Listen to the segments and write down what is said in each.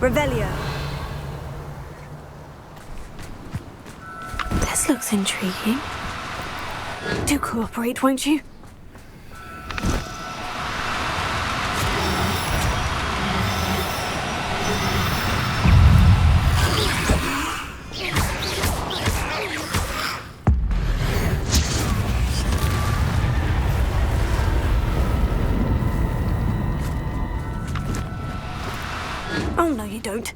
Revelio. This looks intriguing. Do cooperate, won't you? Oh, no, you don't.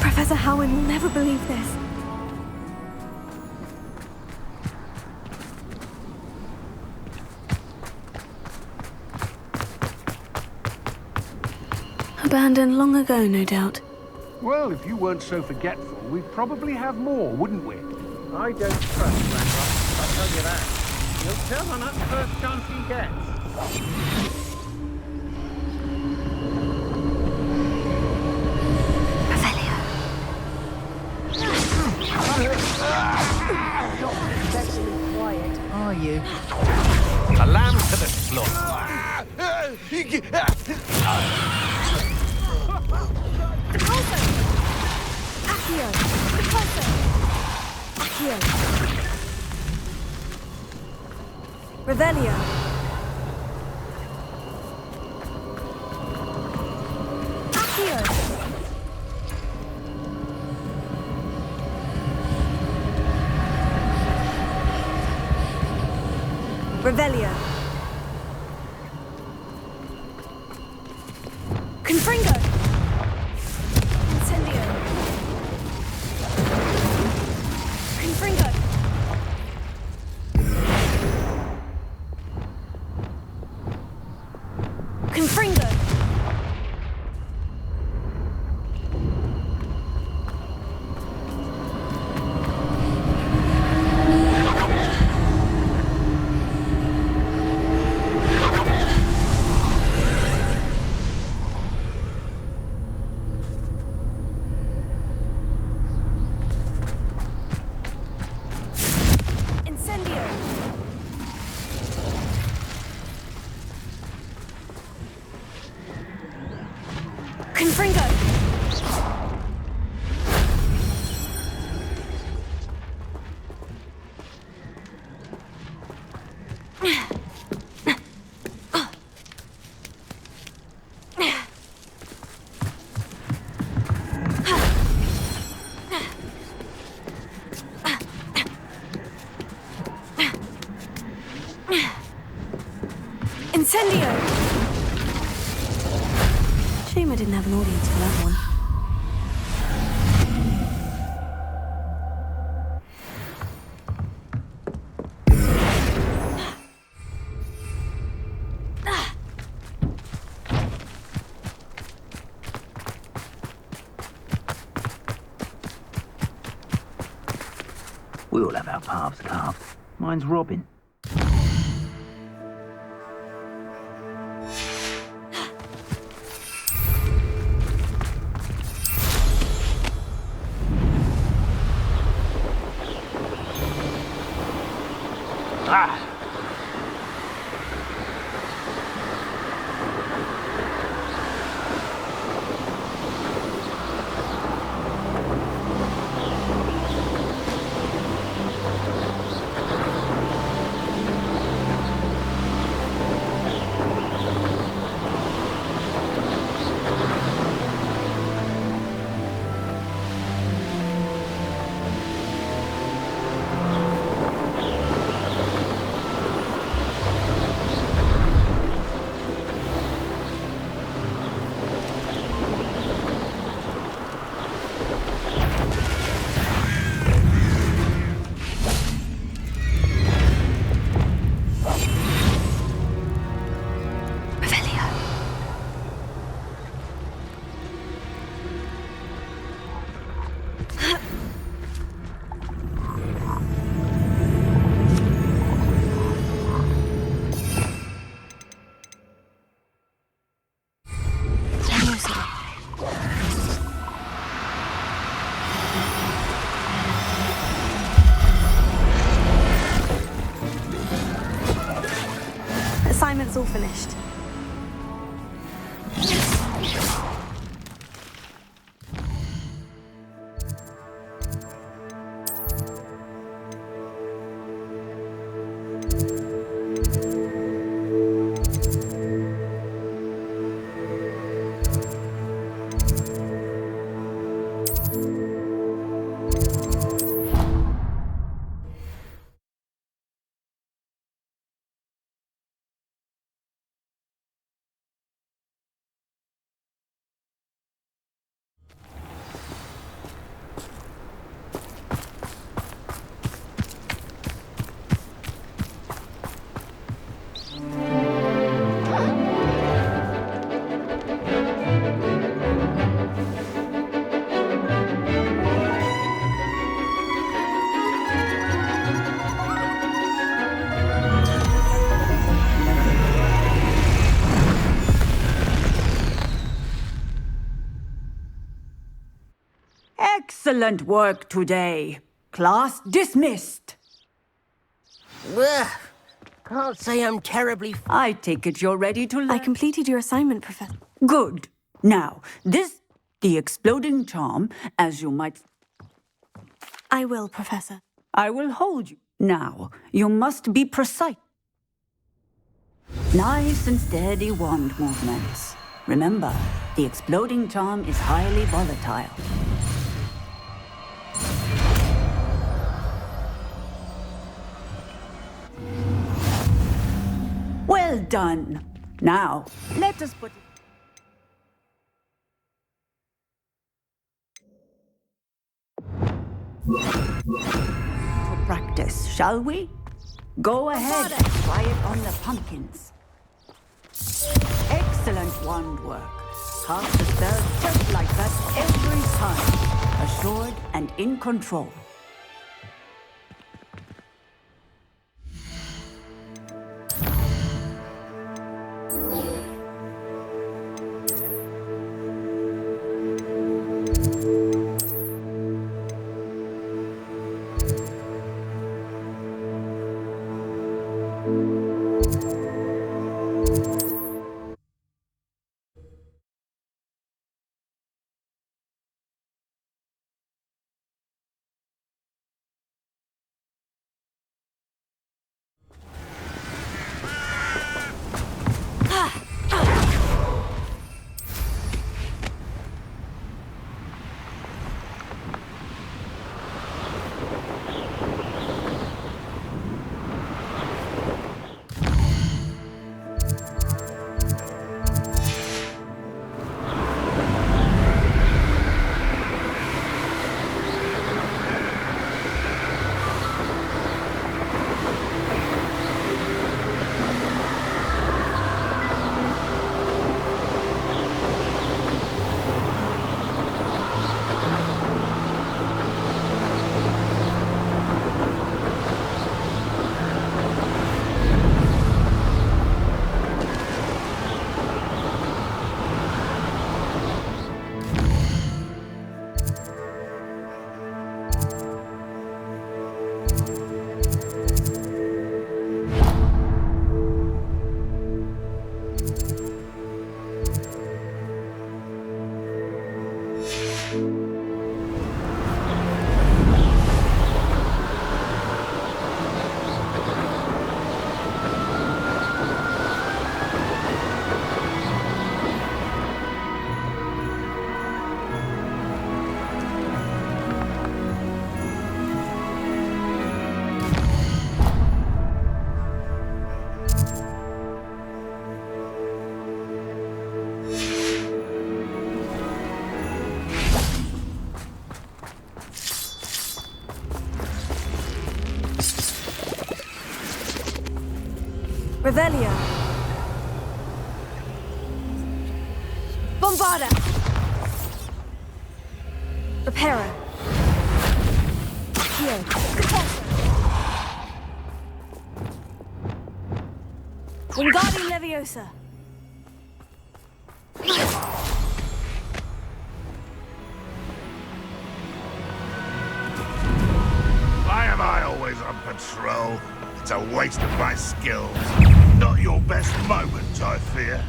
Professor Howard will never believe this. Abandoned long ago, no doubt. Well, if you weren't so forgetful, we'd probably have more, wouldn't we? I don't trust Grandpa, I'll tell you that. He'll turn on us first chance he gets. Not especially quiet, are you? A lamb to the slaughter. Accio! Repulsor! Accio! Revelio! Accio! Revelio! Confringo! Incendio! Confringo! Confringo! Confringo! Incendio! Shame I didn't have an audience for that one. We all have our paths carved. Mine's Robin. Ah! That's all finished. Excellent work today. Class dismissed. Ugh. Can't say I'm terribly... I take it you're ready to learn. I completed your assignment, Professor. Good. Now, the exploding charm, as you might... I will, Professor. I will hold you. Now, you must be precise. Nice and steady wand movements. Remember, the exploding charm is highly volatile. Well done. Now, let us put... to practice, shall we? Go ahead and try it on the pumpkins. Excellent wand work. Cast the spell just like that every time. Assured and in control. Revelio. Bombarda. Reparo. Accio. Wingardium Leviosa. Why am I always unprepared? patrol. It's a waste of my skills. Not your best moment, I fear.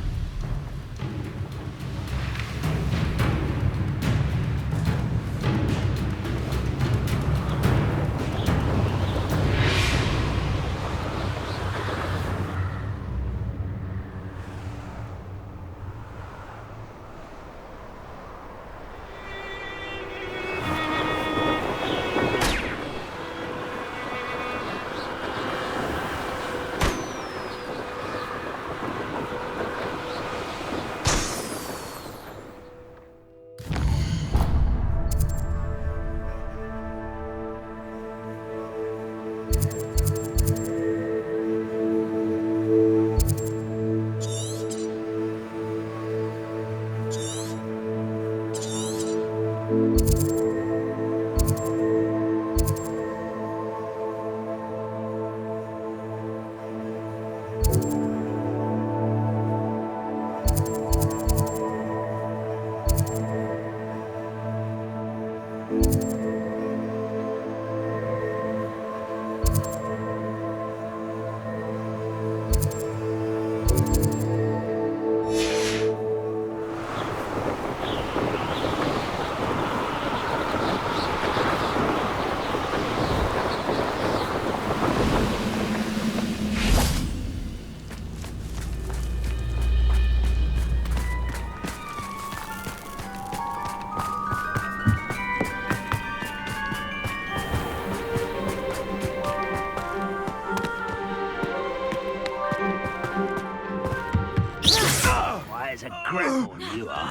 As a grapple you are.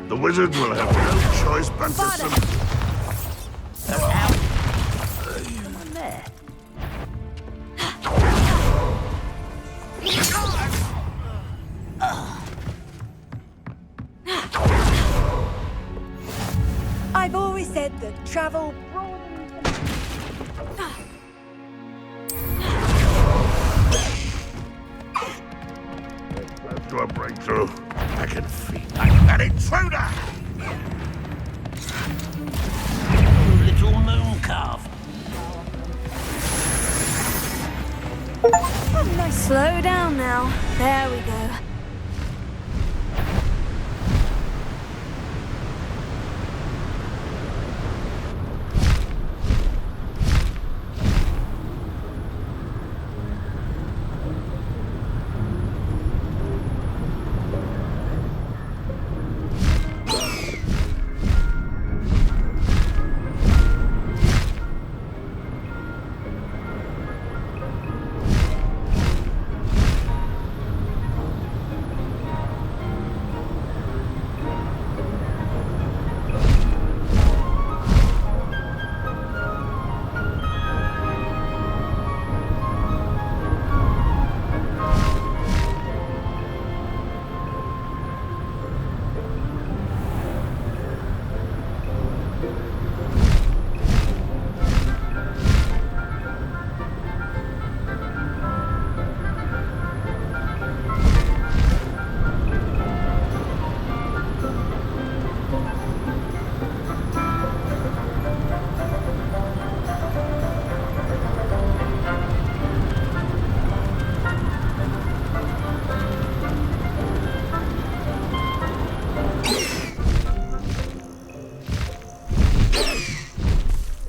The wizard will have no choice but to Come on there. I've always said that travel to a breakthrough. I can feel an intruder! Little moon calf. Slow down now. There we go.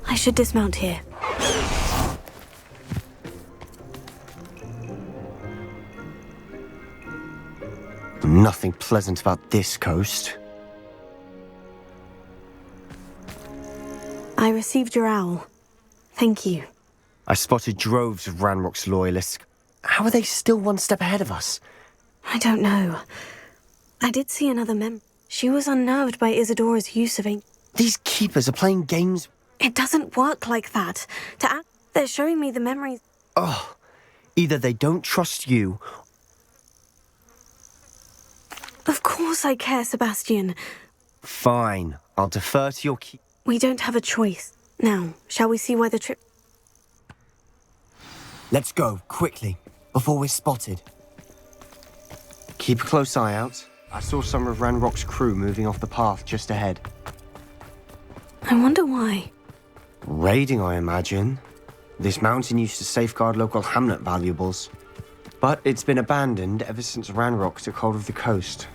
I should dismount here. Nothing pleasant about this coast. I received your owl. Thank you. I spotted droves of Ranrock's loyalists. How are they still one step ahead of us? I don't know. I did see another member. She was unnerved by Isadora's use of These keepers are playing games. It doesn't work like that. To act, they're showing me the memories. Oh, either they don't trust you. Of course I care, Sebastian. Fine, I'll defer to your keep. We don't have a choice. Now, shall we see where the trip... Let's go, quickly, before we're spotted. Keep a close eye out. I saw some of Ranrock's crew moving off the path just ahead. I wonder why. Raiding, I imagine. This mountain used to safeguard local hamlet valuables. But it's been abandoned ever since Ranrock took hold of the coast.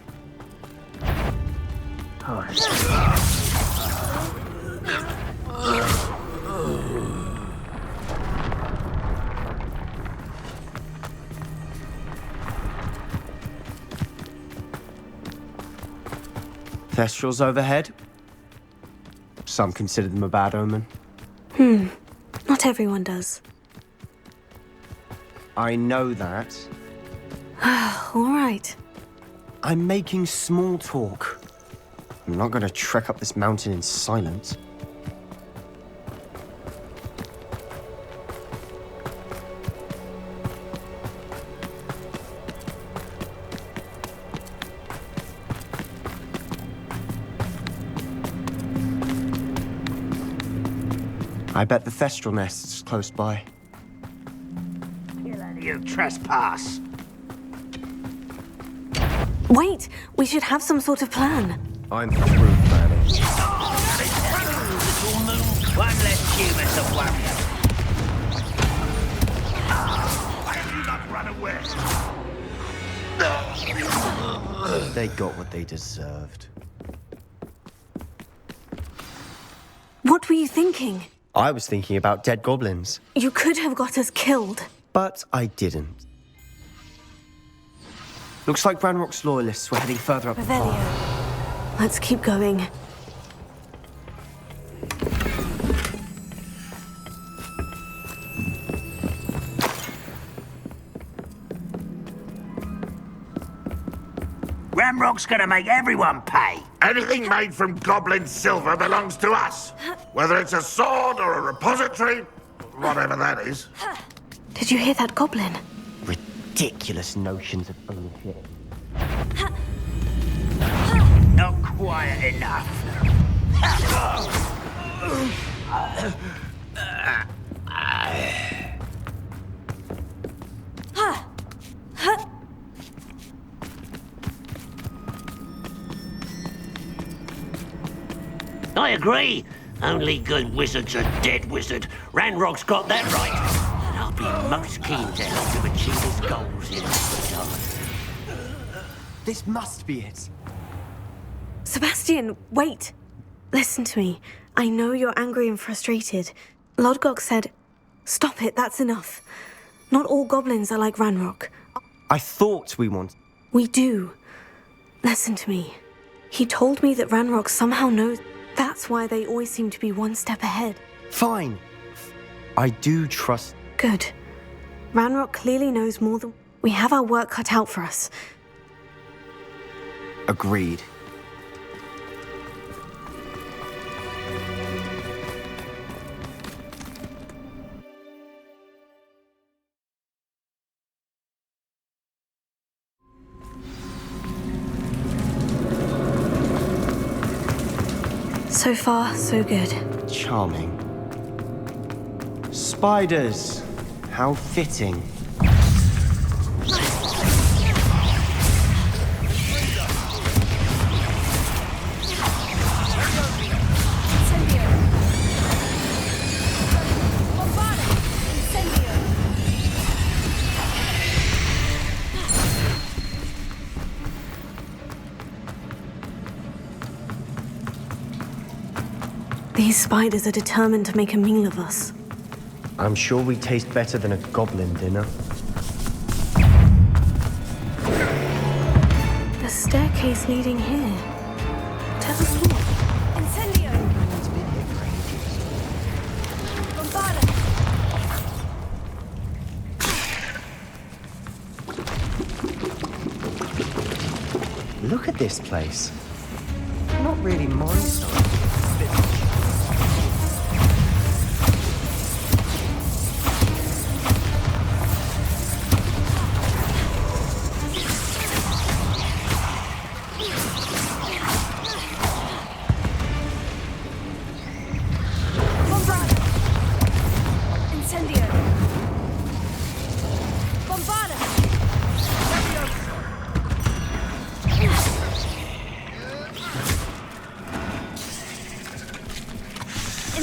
Thestrals overhead. Some consider them a bad omen. Not everyone does. I know that. All right. I'm making small talk. I'm not going to trek up this mountain in silence. I bet the Thestral nest's close by. You trespass. Wait! We should have some sort of plan. I'm through planning. Little moon, one less human to worry about. Why have you not run away? They got what they deserved. What were you thinking? I was thinking about dead goblins, You could have got us killed. but I didn't. Looks like Ranrock's loyalists were heading further up the Revelio. path. Let's keep going. Ramrock's gonna make everyone pay. Anything made from goblin silver belongs to us. Whether it's a sword or a repository, whatever that is. Did you hear that goblin? Ridiculous notions of ownership. Not quiet enough. I agree. Only good wizards are dead wizard. Ranrock's got that right. And I'll be most keen to help him achieve his goals in this regard. This must be it. Sebastian, wait! Listen to me. I know you're angry and frustrated. Lodgok said, "Stop it, that's enough. Not all goblins are like Ranrock. I thought we wanted... We do. Listen to me. He told me that Ranrock somehow knows. That's why they always seem to be one step ahead." Fine. I do trust... Good. Ranrock clearly knows more than... We have our work cut out for us. Agreed. So far, so good. Charming. Spiders! How fitting. These spiders are determined to make a meal of us. I'm sure we taste better than a goblin dinner. The staircase leading here. Tell us more. Incendio! Bombarda! Look at this place. Not really my style.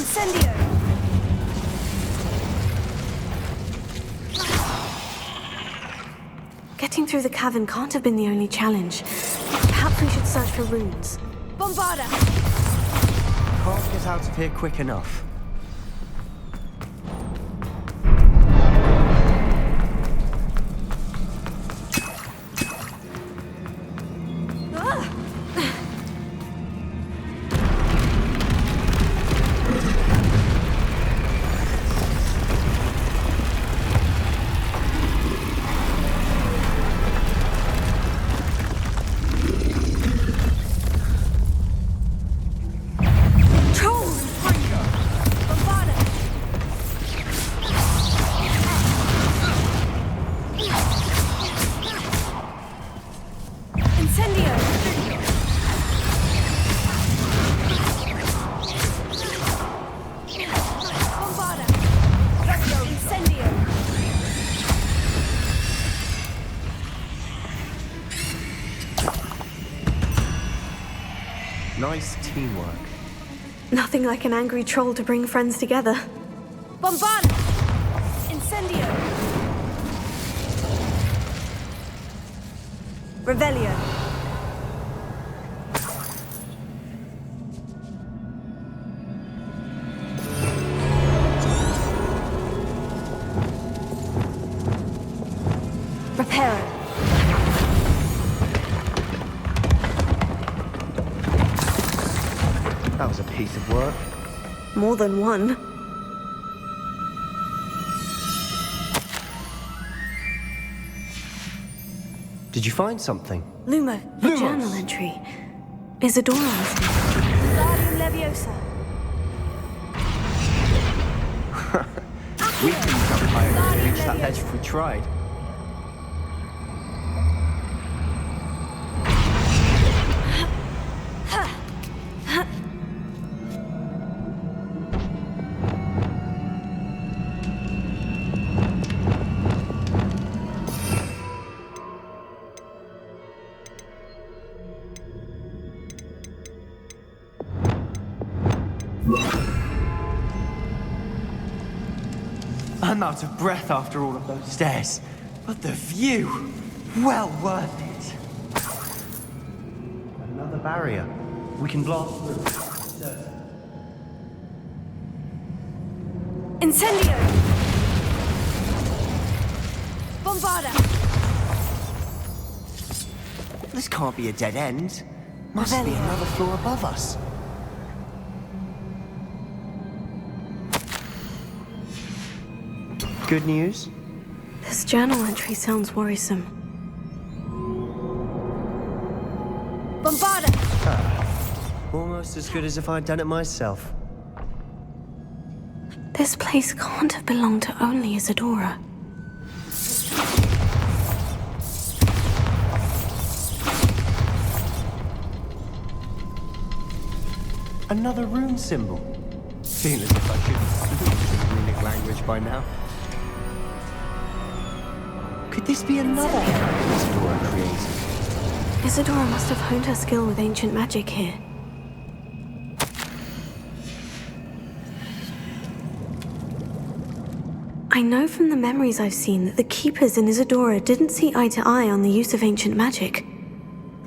Incendio! Getting through the cavern can't have been the only challenge. Perhaps we should search for runes. Bombarda! Can't get out of here quick enough. Nice teamwork. Nothing like an angry troll to bring friends together. Bombarda! Incendio! Revelio! Reparo! That was a piece of work. More than one. Did you find something? Lumo, a journal entry. Isadora listening. Guardium Leviosa. We couldn't jump higher to reach that edge if we tried. I'm out of breath after all of those stairs, but the view, well worth it. Another barrier. We can blast through. Incendio! Bombarda! This can't be a dead end. Must be another floor above us. Good news? This journal entry sounds worrisome. Bombarda! Almost as good as if I'd done it myself. This place can't have belonged to only Isadora. Another rune symbol. Feel as if I should have runic language by now. Could this be another Isadora created? Isadora must have honed her skill with ancient magic here. I know from the memories I've seen that the Keepers in Isadora didn't see eye to eye on the use of ancient magic.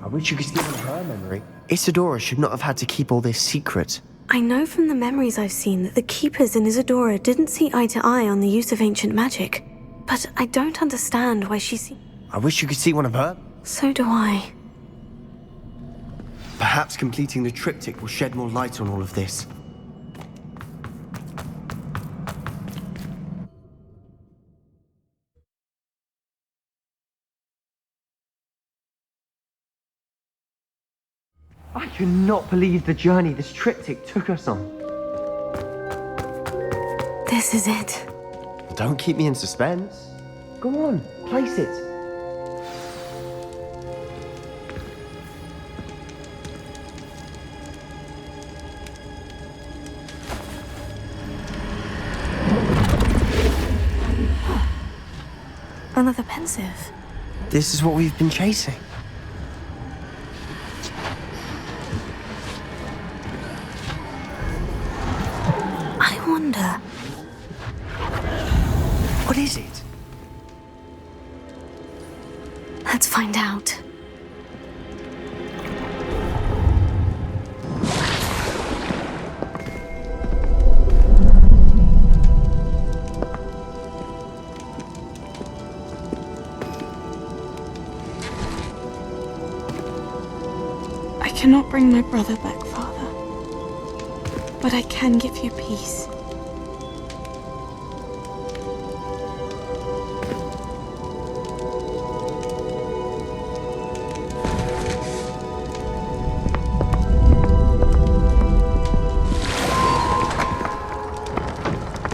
I wish you could steal her memory. Isadora should not have had to keep all this secret. I know from the memories I've seen that the Keepers in Isadora didn't see eye to eye on the use of ancient magic. But I don't understand why she I wish you could see one of her. So do I. Perhaps completing the triptych will shed more light on all of this. I cannot believe the journey this triptych took us on. This is it. Don't keep me in suspense. Go on, place it. Another pensive. This is what we've been chasing. found her. What is it? Let's find out. I cannot bring my brother back, Father. But I can give you peace.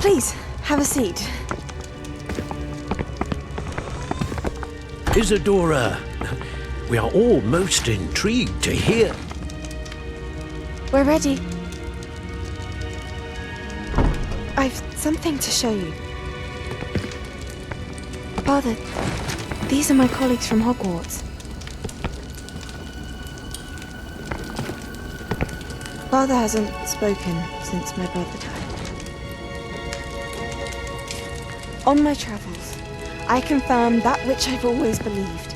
Please, have a seat. Isadora, we are all most intrigued to hear. We're ready. I've something to show you. Father, these are my colleagues from Hogwarts. Father hasn't spoken since my brother died. On my travels, I confirmed that which I've always believed.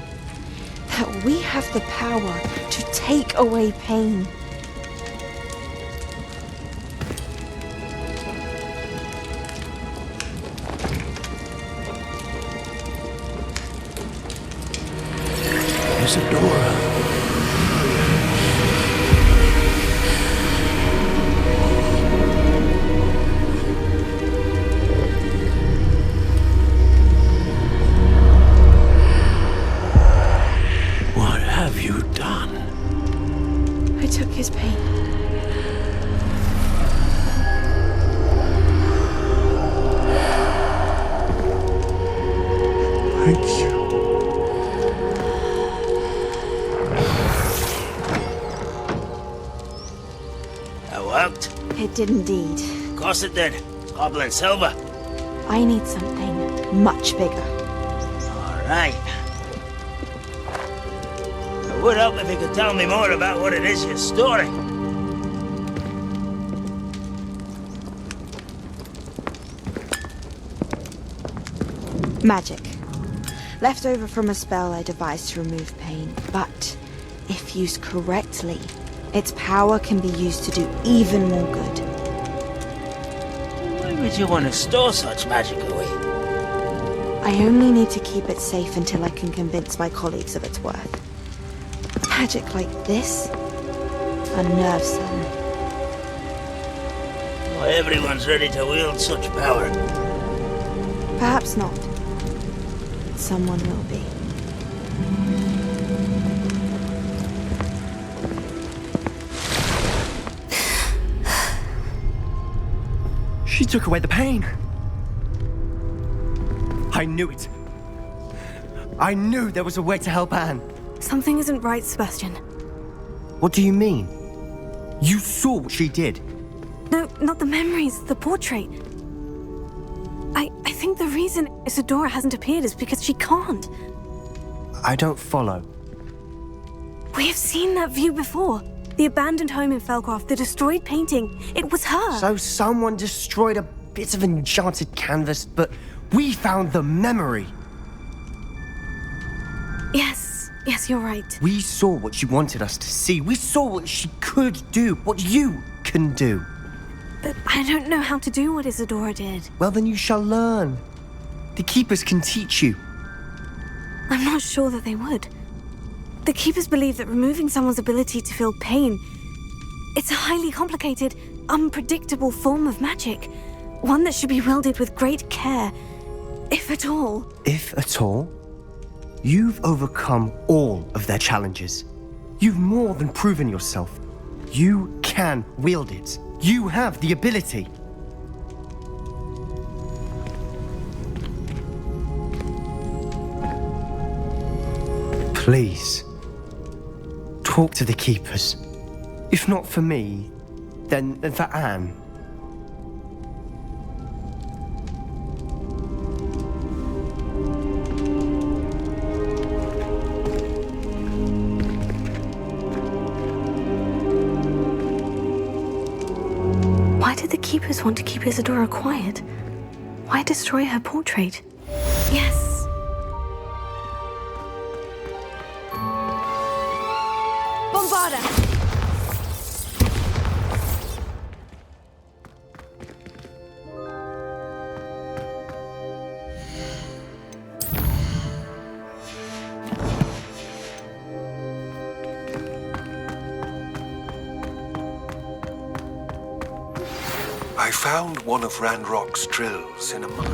That we have the power to take away pain. Isadora. What have you done? I took his pain. Thank you. That worked? It did indeed. Of course it did. Goblin silver. I need something much bigger. All right. It would help if you could tell me more about what it is you're storing. Magic. Left over from a spell I devised to remove pain, but if used correctly, its power can be used to do even more good. Why would you want to store such magic away? I only need to keep it safe until I can convince my colleagues of its worth. Magic like this unnerves them. Not everyone's ready to wield such power. Perhaps not. Someone will be. She took away the pain. I knew it. I knew there was a way to help Anne. Something isn't right, Sebastian. What do you mean? You saw what she did. No, not the memories, the portrait. I think the reason Isadora hasn't appeared is because she can't. I don't follow. We have seen that view before. The abandoned home in Felcroft, the destroyed painting. It was her. So someone destroyed a bit of enchanted canvas, but we found the memory. Yes, you're right. We saw what she wanted us to see. We saw what she could do, what you can do. But I don't know how to do what Isadora did. Well, then you shall learn. The Keepers can teach you. I'm not sure that they would. The Keepers believe that removing someone's ability to feel pain, it's a highly complicated, unpredictable form of magic. One that should be wielded with great care, if at all. If at all? You've overcome all of their challenges. You've more than proven yourself. You can wield it. You have the ability. Please, talk to the Keepers. If not for me, then for Anne. Why Why did the Keepers want to keep Isadora quiet? Why destroy her portrait? Yes. Bombarda! I found one of Ranrock's drills in a mine.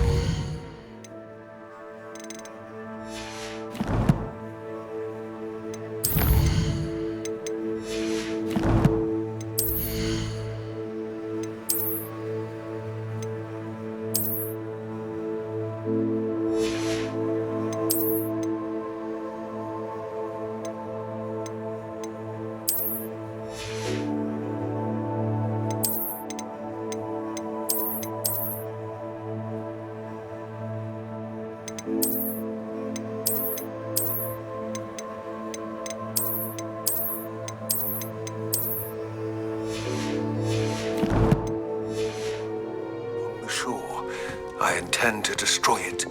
I intend to destroy it.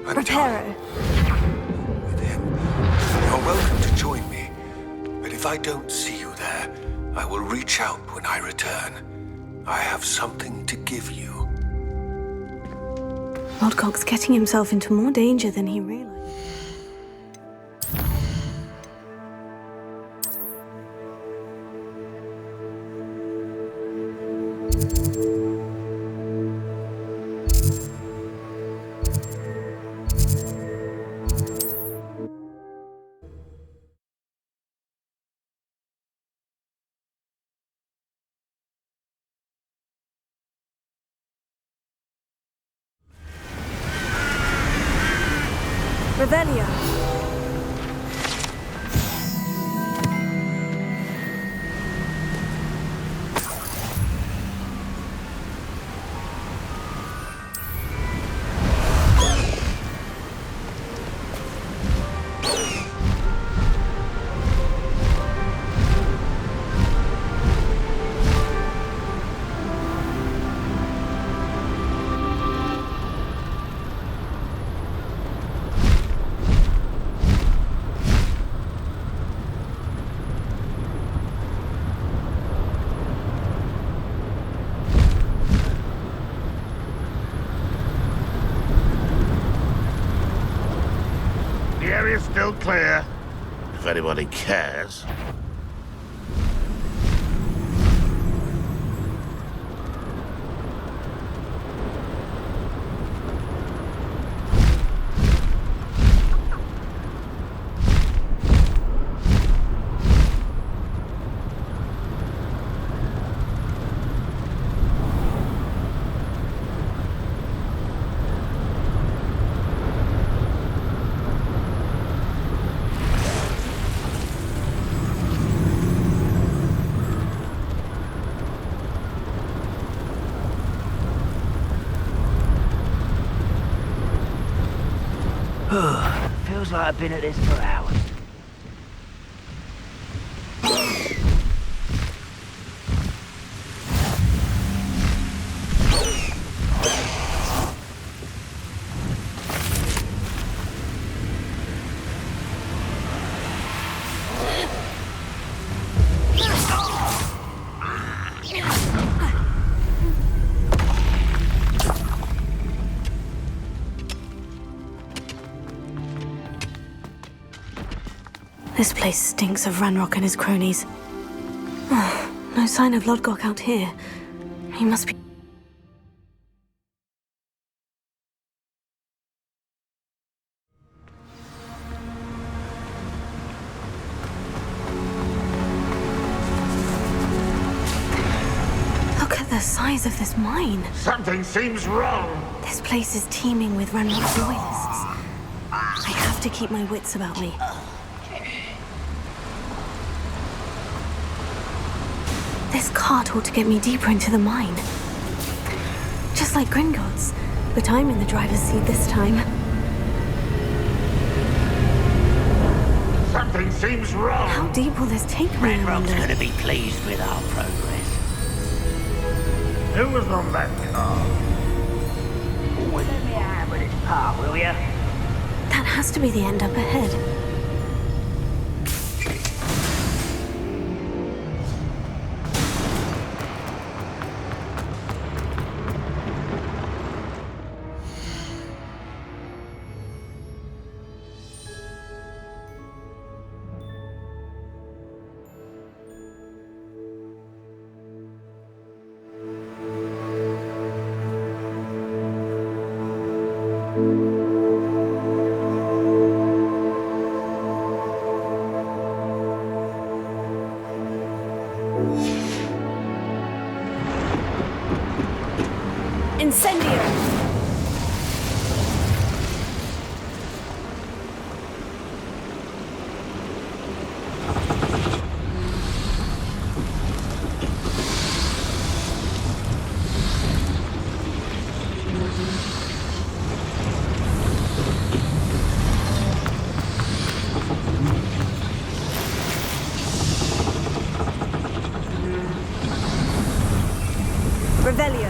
Reparo. With him. You're welcome to join me. But if I don't see you there, I will reach out when I return. I have something to give you. Lodgok's getting himself into more danger than he realized. Revelio. The area's still clear, if anybody cares. Feels like I've been at this for hours. This place stinks of Ranrock and his cronies. Oh, no sign of Lodgok out here. He must be... Look at the size of this mine. Something seems wrong. This place is teeming with Ranrock loyalists. I have to keep my wits about me. This cart ought to get me deeper into the mine. Just like Gringotts, but I'm in the driver's seat this time. Something seems wrong. How deep will this take me, I Ranrock's wonder? gonna be pleased with our progress. Who was on that car? Well, let me have with this part, will ya? That has to be the end up ahead. Incendio! Revelio.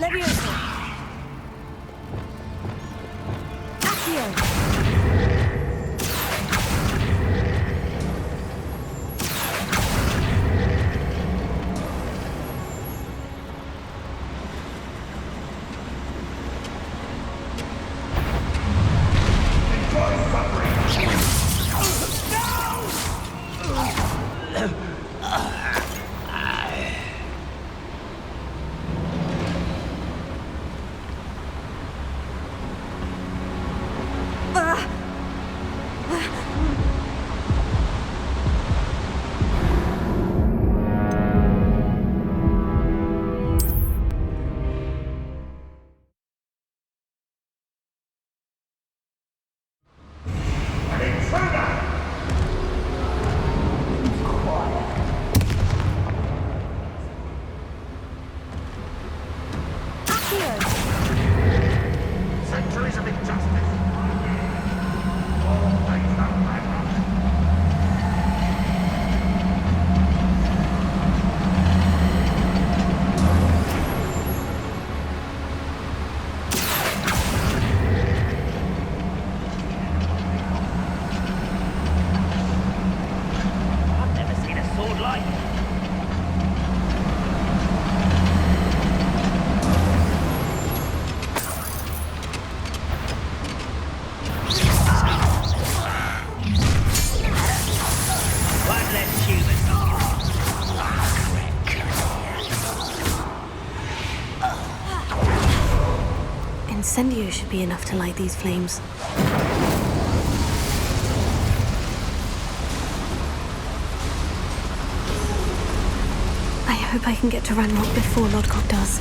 Levioso. Accio. Centuries of injustice. All things that I've never seen a sword like it. Incendio should be enough to light these flames. I hope I can get to Ranrock before Lodgok does.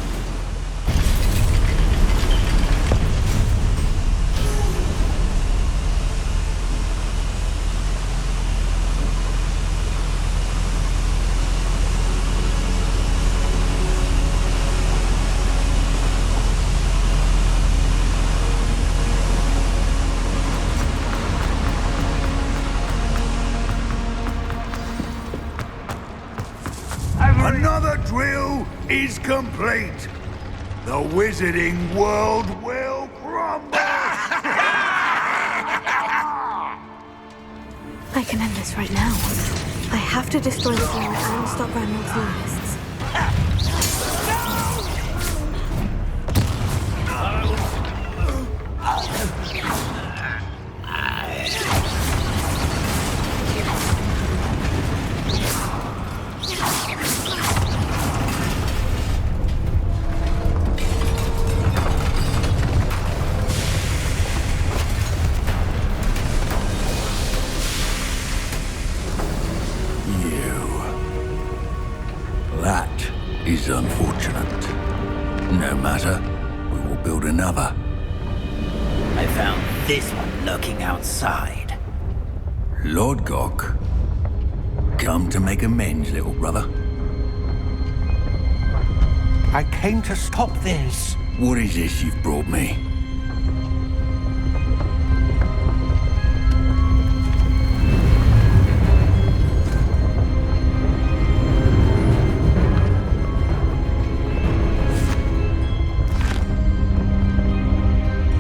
Another drill is complete. The wizarding world will crumble. I can end this right now. I have to destroy the zone and stop Ranrock's loyalists. That is unfortunate. No matter, we will build another. I found this one lurking outside. Lord Gok, come to make amends, little brother. I came to stop this. What is this you've brought me?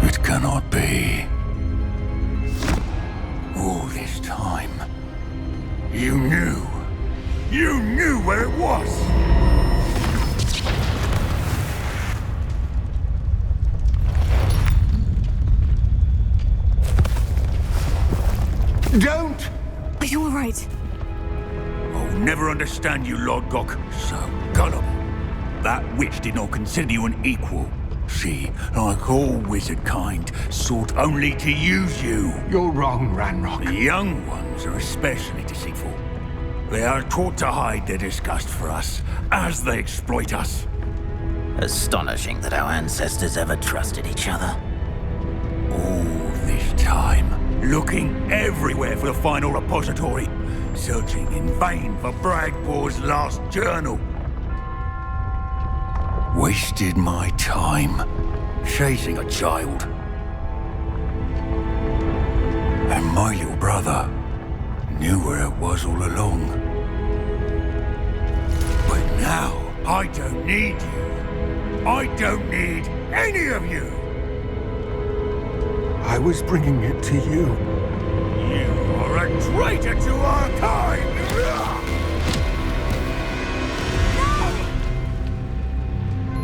It cannot be. All this time, you knew. You knew where it was! Don't! Are you alright? I'll never understand you, Lord Gok. So gullible. That witch did not consider you an equal. She, like all wizard kind, sought only to use you. You're wrong, Ranrock. The young ones are especially deceitful. They are taught to hide their disgust for us, as they exploit us. Astonishing that our ancestors ever trusted each other. All this time, looking everywhere for the final repository, searching in vain for Bragbor's last journal. Wasted my time chasing a child. And my little brother knew where it was all along. But now, I don't need you. I don't need any of you. I was bringing it to you. You are a traitor to our kind!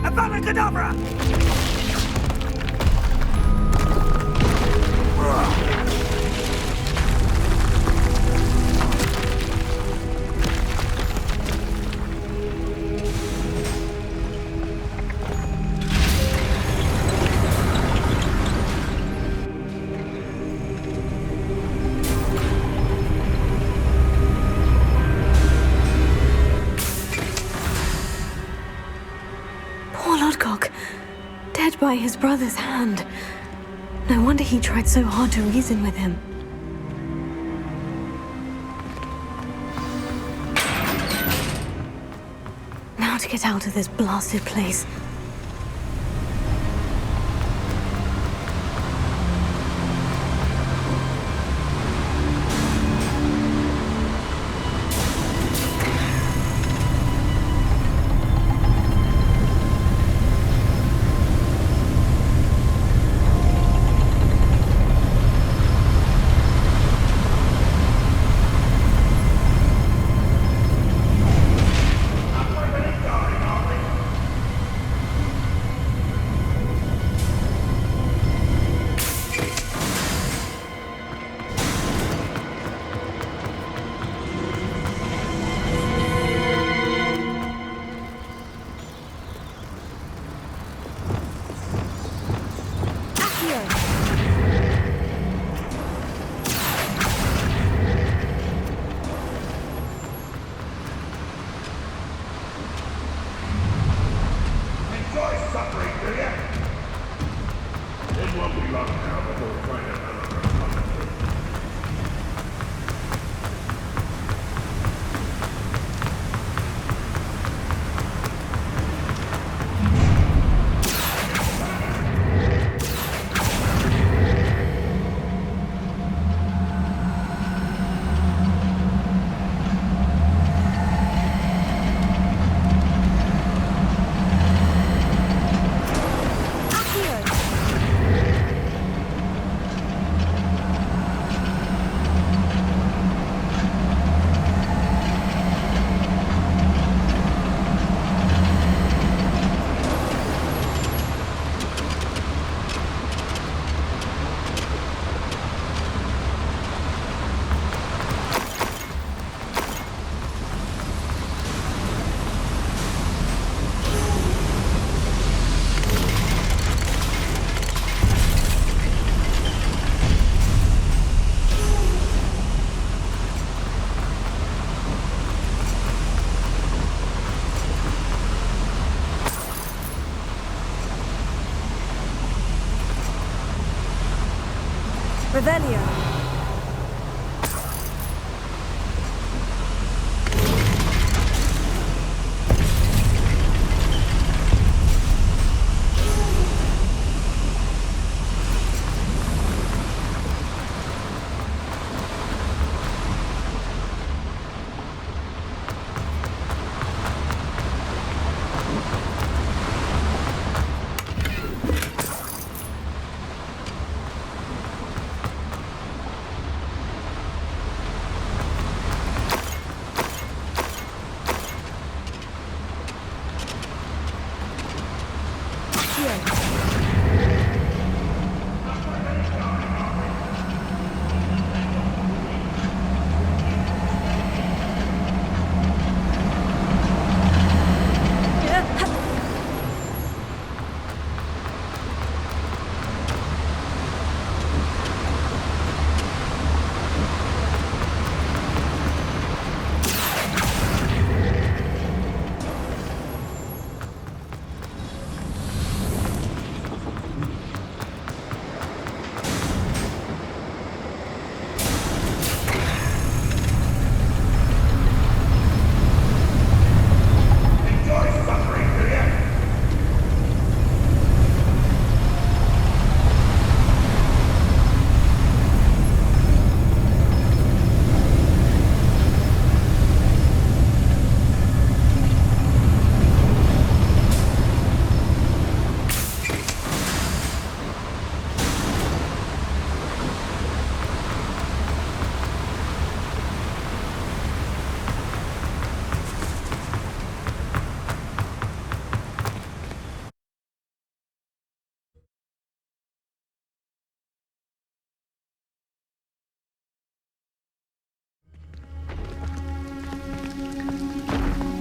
Avada Kedavra! Poor Lodgok. Dead by his brother's hand. No wonder he tried so hard to reason with him. Now to get out of this blasted place. Revelio.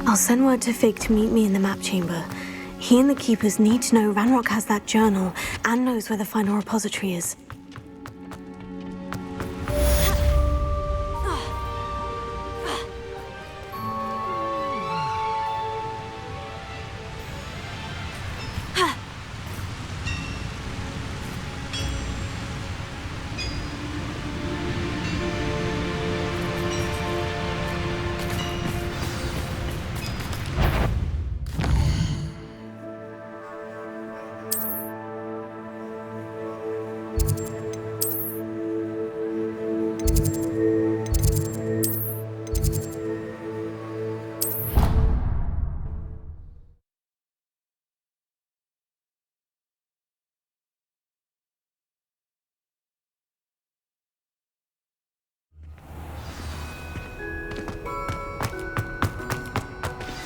I'll send word to Fig to meet me in the map chamber. He and the Keepers need to know Ranrock has that journal and knows where the final repository is.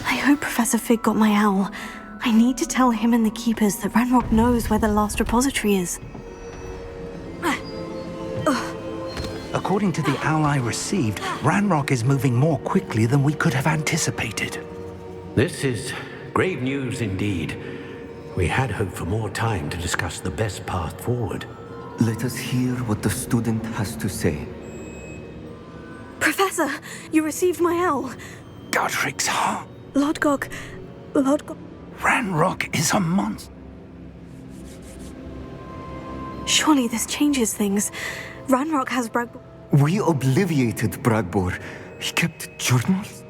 I hope Professor Fig got my owl. I need to tell him and the Keepers that Ranrock knows where the last repository is. According to the owl I received, Ranrock is moving more quickly than we could have anticipated. This is grave news indeed. We had hoped for more time to discuss the best path forward. Let us hear what the student has to say. Professor, you received my owl. Godric's heart. Lodgok. Ranrock is a monster. Surely this changes things. Ranrock has Bragbor. We obliviated Bragbor. He kept journals?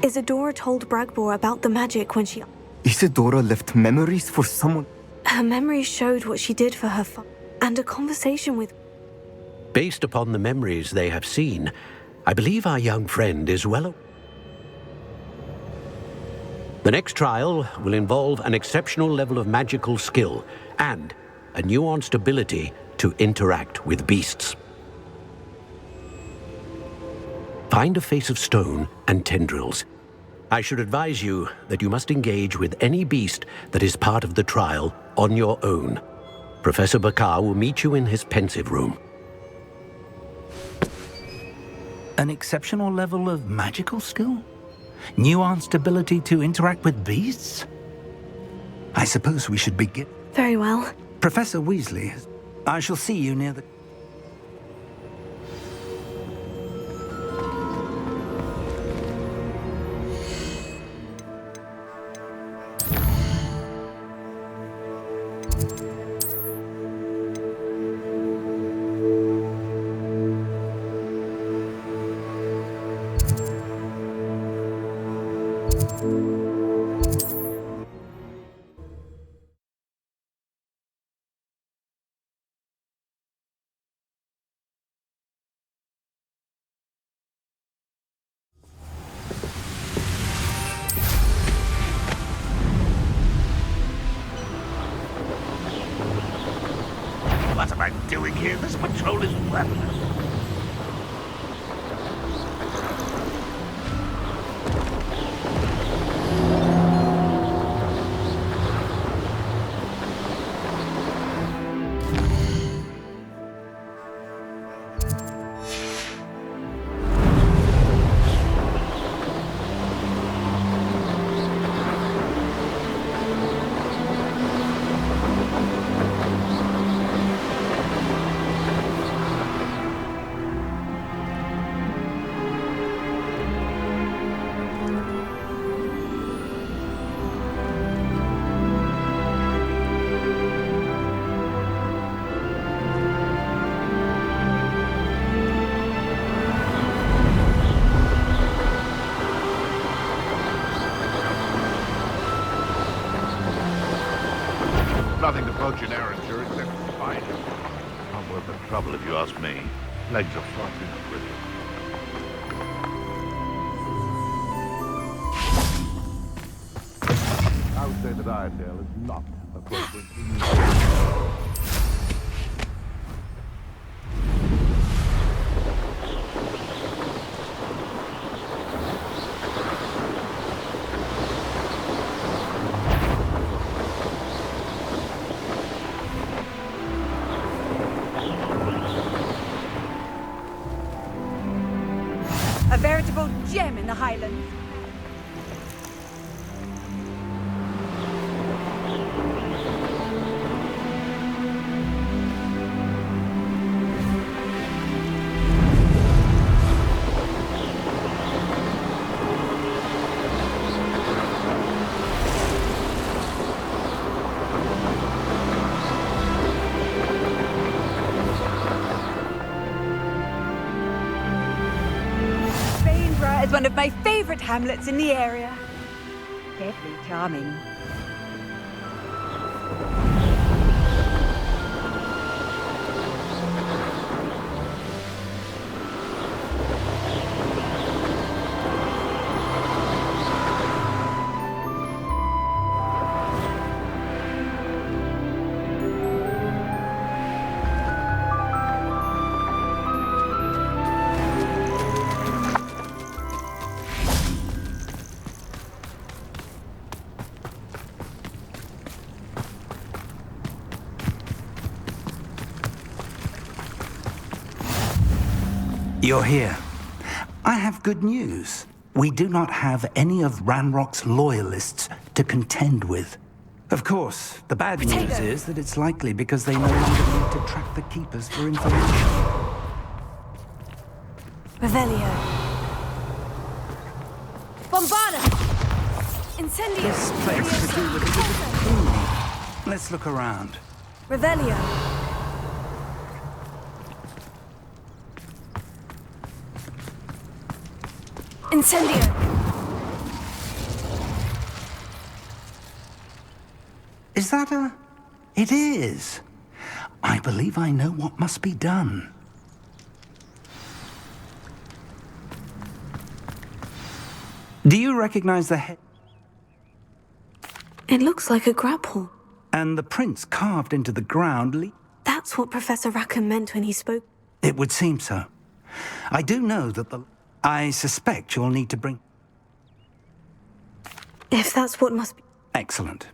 Isadora told Bragbor about the magic when she... Isadora left memories for someone? Her memories showed what she did for her and a conversation with... Based upon the memories they have seen, I believe our young friend is well... The next trial will involve an exceptional level of magical skill and a nuanced ability to interact with beasts. Find a face of stone and tendrils. I should advise you that you must engage with any beast that is part of the trial on your own. Professor Bakar will meet you in his pensive room. An exceptional level of magical skill? Nuanced ability to interact with beasts? I suppose we should begin. Very well. Professor Weasley, I shall see you near the... What am I doing here? This patrol is worthless. Nothing to poach an errand here except spiders. Not worth the trouble if you ask me. Legs are far too brittle. I would say that Iredale is not appropriate. A veritable gem in the Highlands. Is one of my favorite hamlets in the area. Deadly charming. You're here. I have good news. We do not have any of Ranrock's loyalists to contend with. Of course, the bad news is that it's likely because they no longer need to track the Keepers for information. Revelio. Bombarda! Incendio! This place could do with a bit of cleaning. Let's look around. Revelio. Incendio! Is that a... It is. I believe I know what must be done. Do you recognize the head? It looks like a grapple. And the prints carved into the ground That's what Professor Rackham meant when he spoke. It would seem so. I do know that the... I suspect you'll need to bring... If that's what must be... Excellent.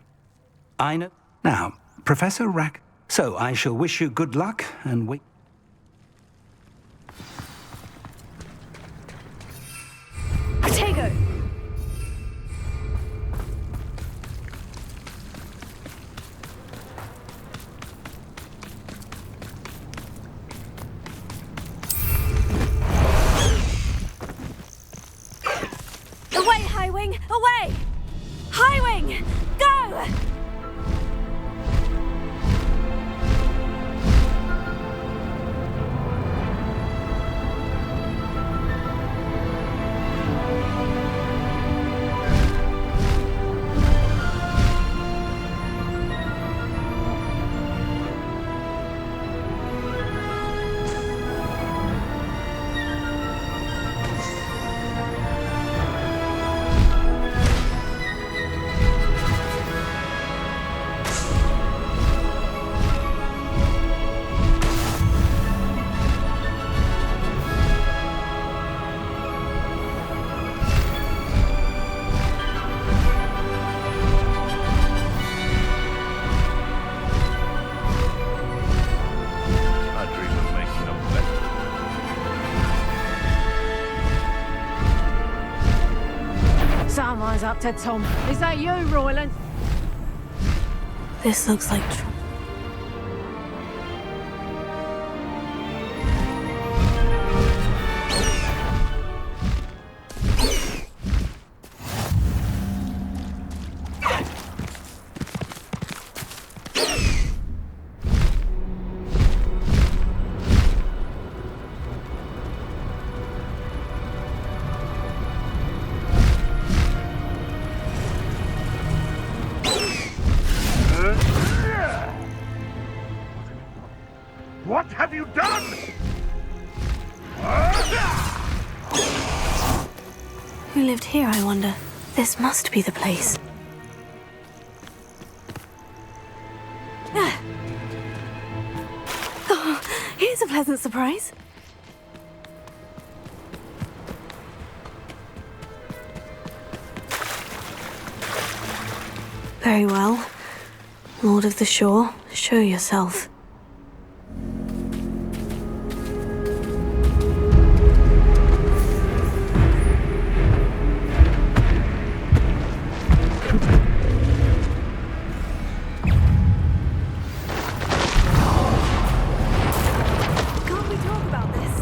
I know... Now, Professor Rack... So, I shall wish you good luck and wait... Protego! Away, Highwing! Away! Highwing! Go! eyes up to Tom. Is that you, Royland? This looks like trouble. What have you done? Who lived here, I wonder? This must be the place. Oh, here's a pleasant surprise. Very well. Lord of the Shore, show yourself. Can't we talk about this?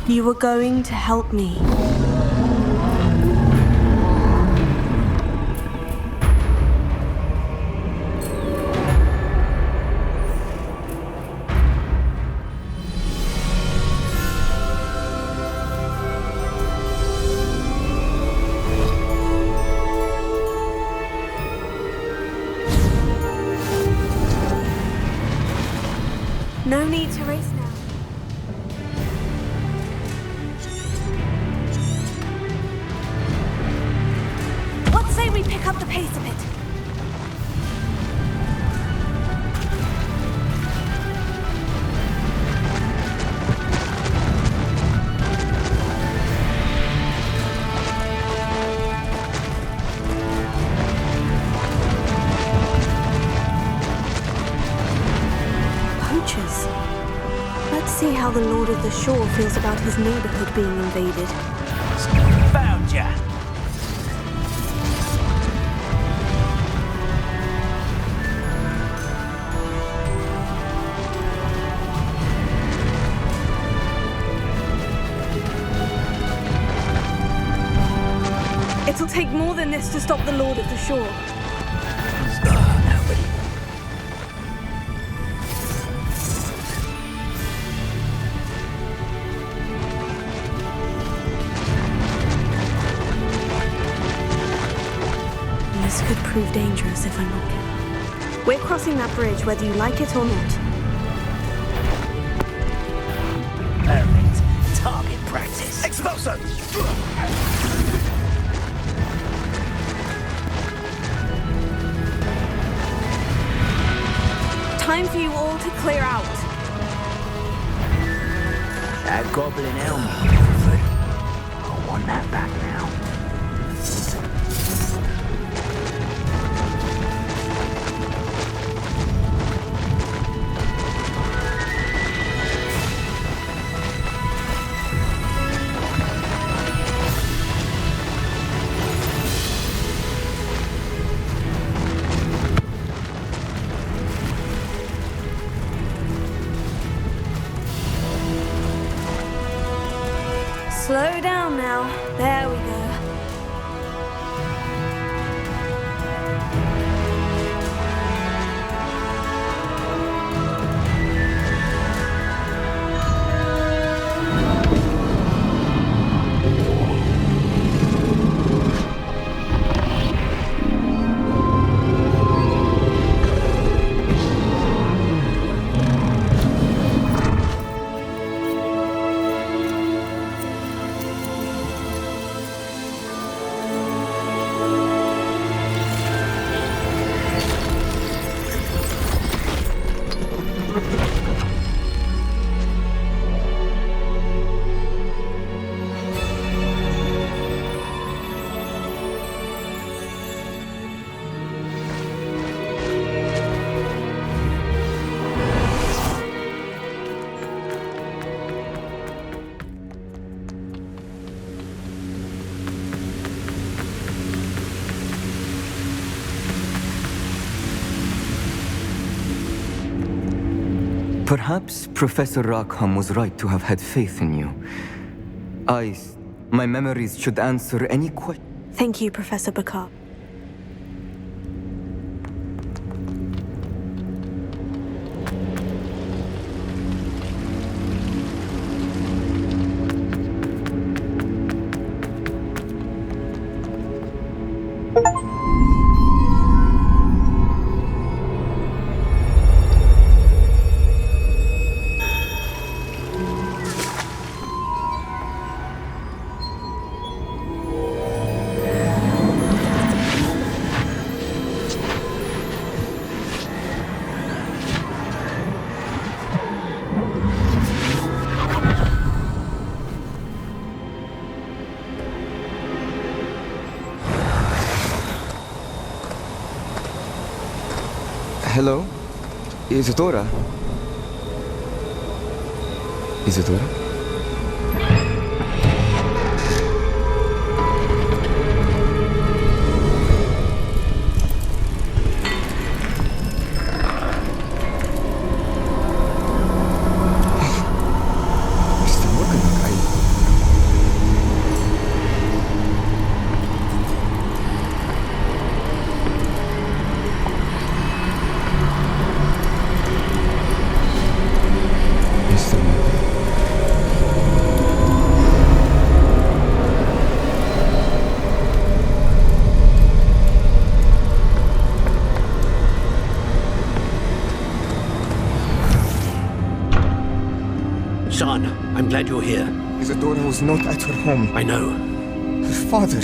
You were going to help me. No need to race now. What say we pick up the pace a bit? Poachers. Let's see how the Lord of the Shore feels about his neighborhood being invaded. Found ya! It'll take more than this to stop the Lord of the Shore. This could prove dangerous if I'm not careful. We're crossing that bridge whether you like it or not. Perfect. Target practice. Expulso! Time for you all to clear out. That goblin helmet. I want that back now. Slow down now. There we go. Perhaps Professor Rackham was right to have had faith in you. My memories should answer any question. Thank you, Professor Bakar. Hello? Isadora? Isadora? Son, I'm glad you're here. Isadora was not at her home. I know. Her father...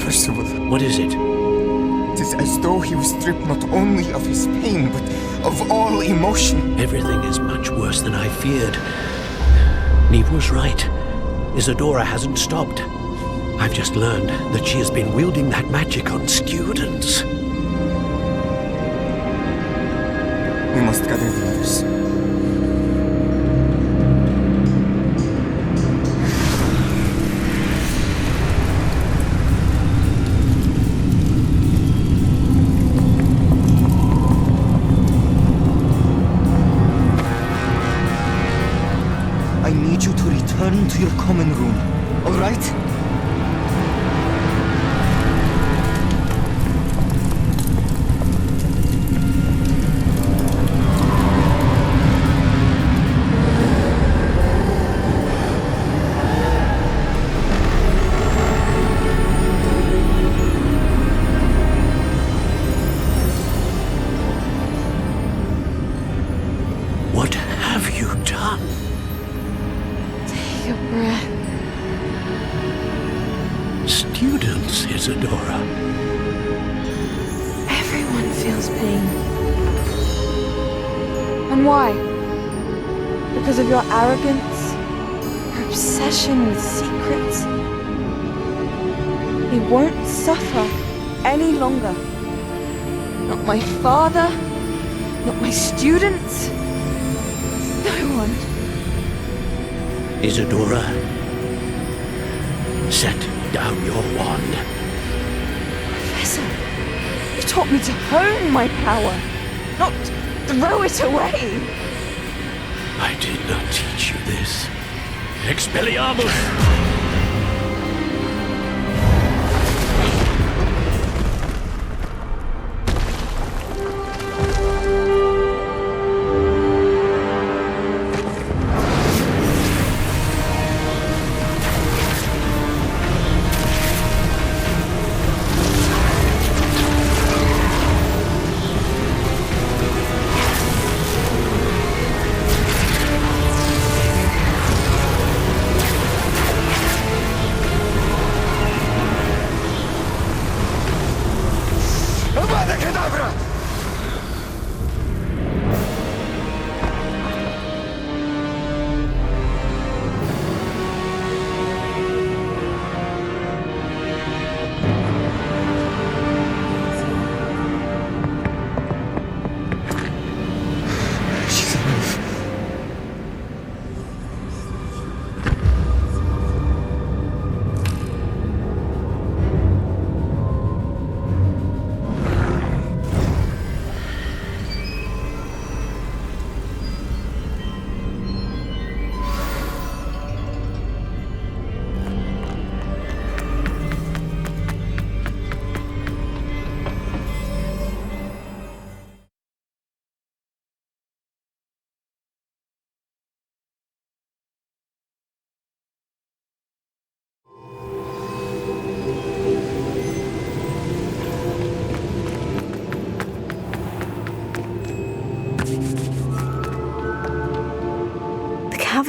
Percival. What is it? It is as though he was stripped not only of his pain, but of all emotion. Everything is much worse than I feared. Neve was right. Isadora hasn't stopped. I've just learned that she has been wielding that magic on students. We must gather the others. I need you to return to your common room, all right? What have you done? Take a breath. Students, Isadora. Everyone feels pain. And why? Because of your arrogance? Your obsession with secrets? He won't suffer any longer. Not my father, not my students, no one. Isadora, set down your wand. Professor, you taught me to hone my power, not throw it away. I did not teach you this. Expelliarmus!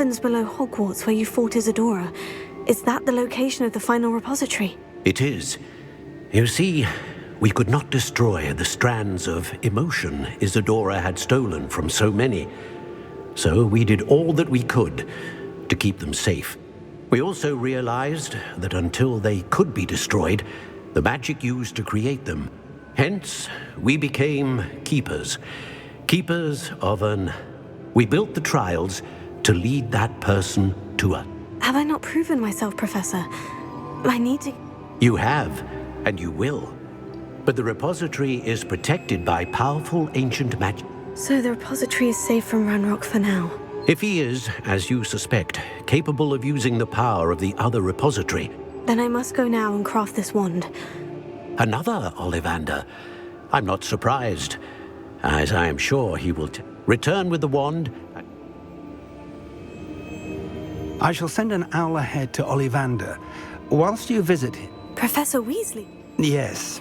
caverns below Hogwarts where you fought Isadora. Is that the location of the final repository? It is. You see, we could not destroy the strands of emotion Isadora had stolen from so many. So we did all that we could to keep them safe. We also realized that until they could be destroyed, the magic used to create them. Hence, we became keepers. Keepers of an... We built the trials to lead that person to us. Have I not proven myself, Professor? I need to... You have, and you will. But the repository is protected by powerful ancient magic. So the repository is safe from Ranrock for now? If he is, as you suspect, capable of using the power of the other repository... Then I must go now and craft this wand. Another Ollivander? I'm not surprised, as I am sure he will return with the wand. I shall send an owl ahead to Ollivander, whilst you visit him. Professor Weasley? Yes.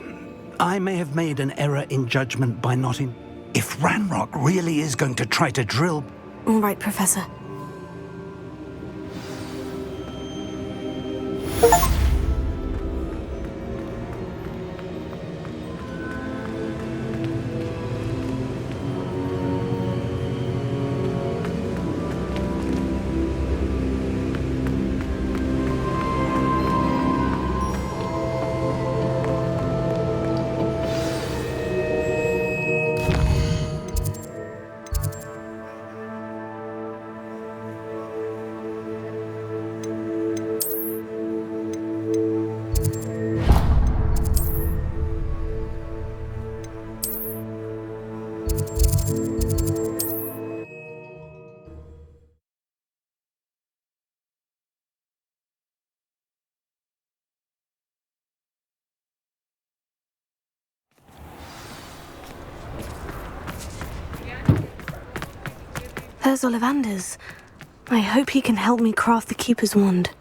I may have made an error in judgment by not in... If Ranrock really is going to try to drill... All right, Professor. There's Ollivander's. I hope he can help me craft the Keeper's wand.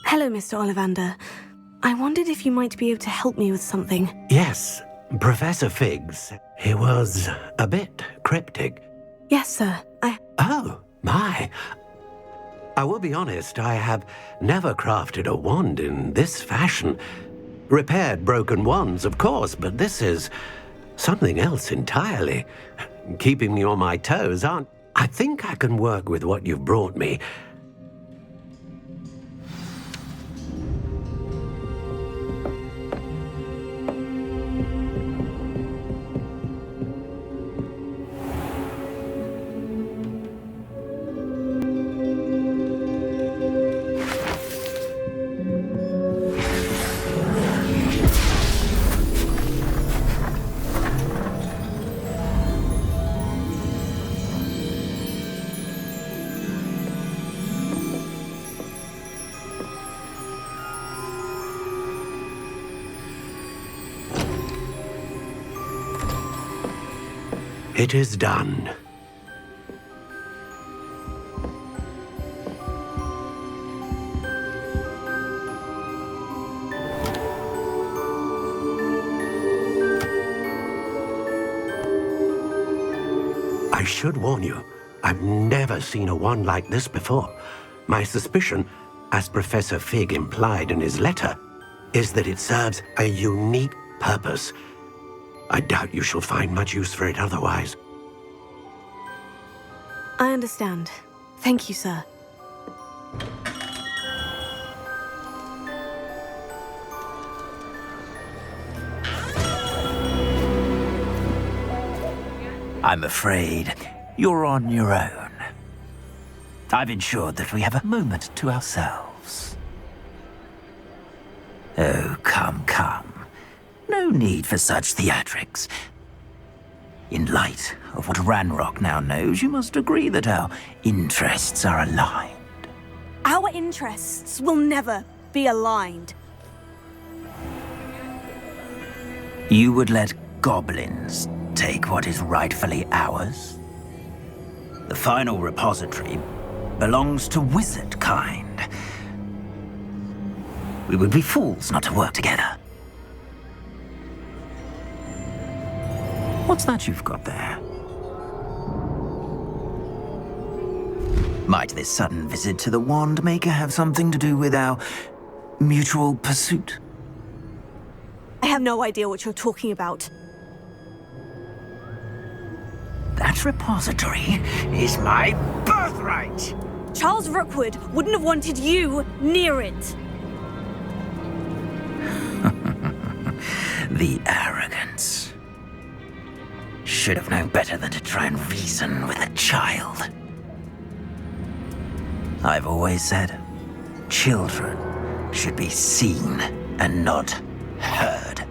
Hello, Mr. Ollivander. I wondered if you might be able to help me with something. Yes, Professor Figgs. He was a bit cryptic. Yes, sir. Oh, my. I will be honest, I have never crafted a wand in this fashion. Repaired broken wands, of course, but this is something else entirely. Keeping me on my toes, aren't... I think I can work with what you've brought me. It is done. I should warn you, I've never seen a wand like this before. My suspicion, as Professor Fig implied in his letter, is that it serves a unique purpose. I doubt you shall find much use for it otherwise. I understand. Thank you, sir. I'm afraid you're on your own. I've ensured that we have a moment to ourselves. Oh, come, come. No need for such theatrics. In light of what Ranrock now knows, you must agree that our interests are aligned. Our interests will never be aligned. You would let goblins take what is rightfully ours? The final repository belongs to wizard kind. We would be fools not to work together. What's that you've got there? Might this sudden visit to the Wand Maker have something to do with our mutual pursuit? I have no idea what you're talking about. That repository is my birthright! Charles Rookwood wouldn't have wanted you near it. The arrogance. Should have known better than to try and reason with a child. I've always said, children should be seen and not heard.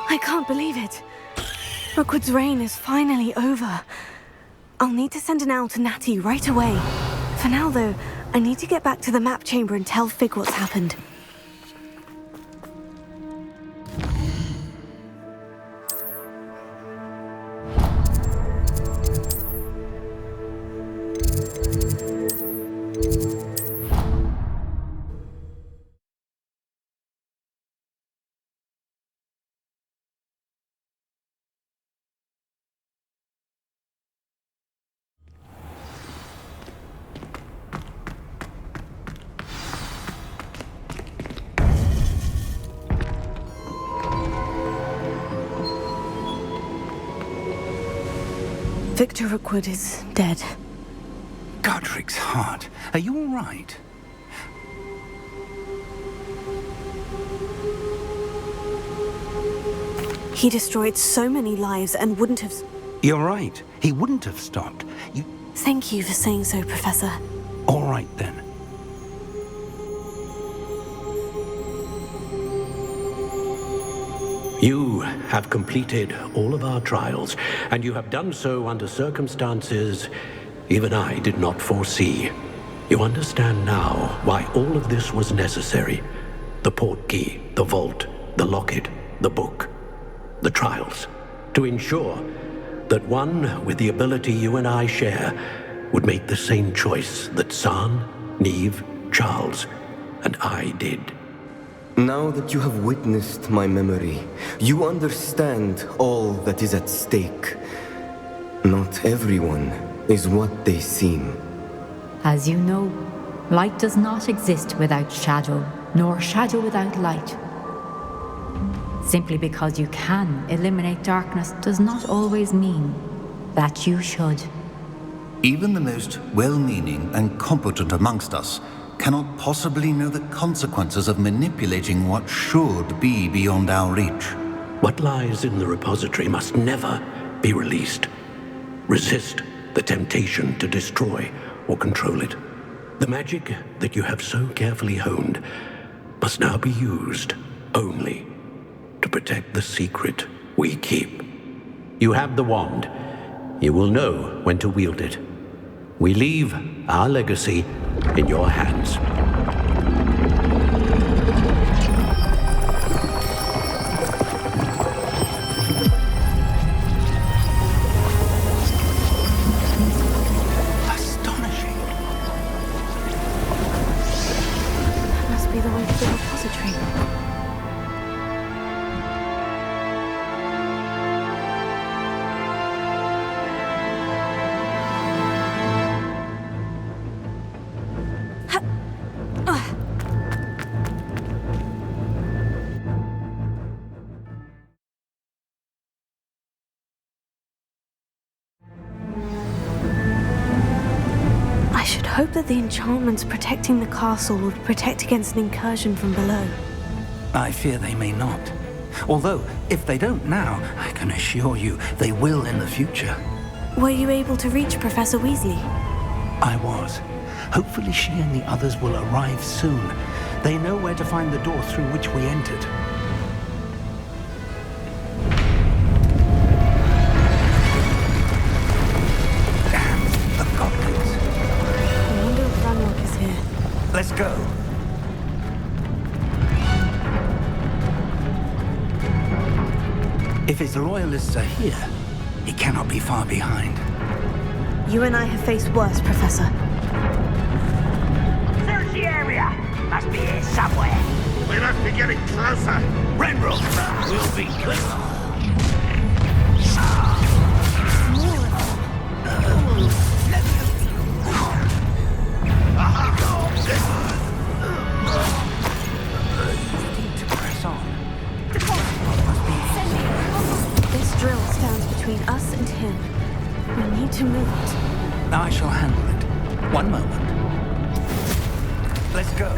I can't believe it. Rookwood's reign is finally over. I'll need to send an owl to Natty right away. For now, though, I need to get back to the map chamber and tell Fig what's happened. Victor Rookwood is dead. Godric's heart. Are you all right? He destroyed so many lives and wouldn't have... You're right. He wouldn't have stopped. Thank you for saying so, Professor. All right, then. You have completed all of our trials, and you have done so under circumstances even I did not foresee. You understand now why all of this was necessary. The portkey, the vault, the locket, the book, the trials. To ensure that one with the ability you and I share would make the same choice that San, Neve, Charles, and I did. Now that you have witnessed my memory, you understand all that is at stake. Not everyone is what they seem. As you know, light does not exist without shadow, nor shadow without light. Simply because you can eliminate darkness does not always mean that you should. Even the most well-meaning and competent amongst us cannot possibly know the consequences of manipulating what should be beyond our reach. What lies in the repository must never be released. Resist the temptation to destroy or control it. The magic that you have so carefully honed must now be used only to protect the secret we keep. You have the wand. You will know when to wield it. We leave our legacy in your hands. Astonishing. That must be the way to the repository. I should hope that the enchantments protecting the castle would protect against an incursion from below. I fear they may not. Although, if they don't now, I can assure you they will in the future. Were you able to reach Professor Weasley? I was. Hopefully she and the others will arrive soon. They know where to find the door through which we entered. Let's go. If his loyalists are here, he cannot be far behind. You and I have faced worse, Professor. Search the area. Must be here somewhere. We must be getting closer. Renbrook will be closer. This drill stands between us and him. We need to move it. I shall handle it. One moment. Let's go.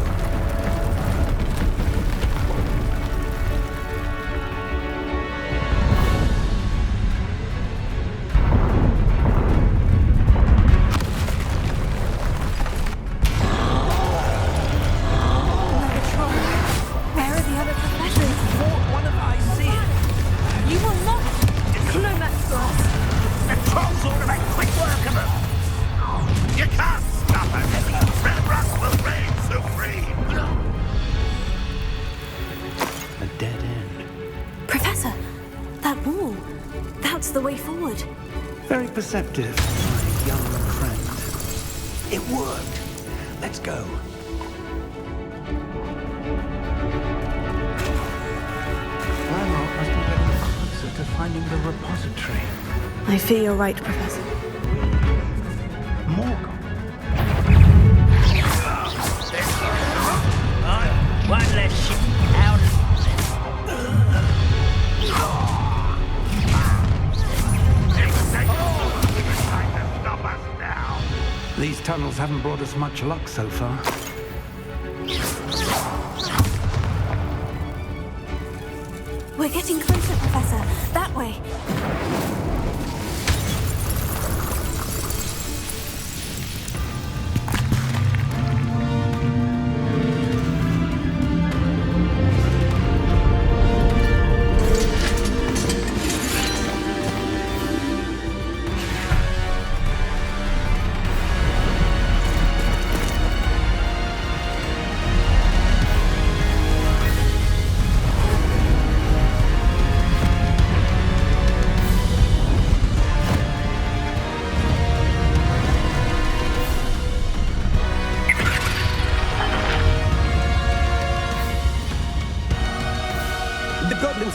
Perceptive, my young friend. It worked. Let's go. Ranrock must be getting closer to finding the repository. I fear you're right, Professor. More. One less ship out. These tunnels haven't brought us much luck so far. We're getting closer, Professor. That way.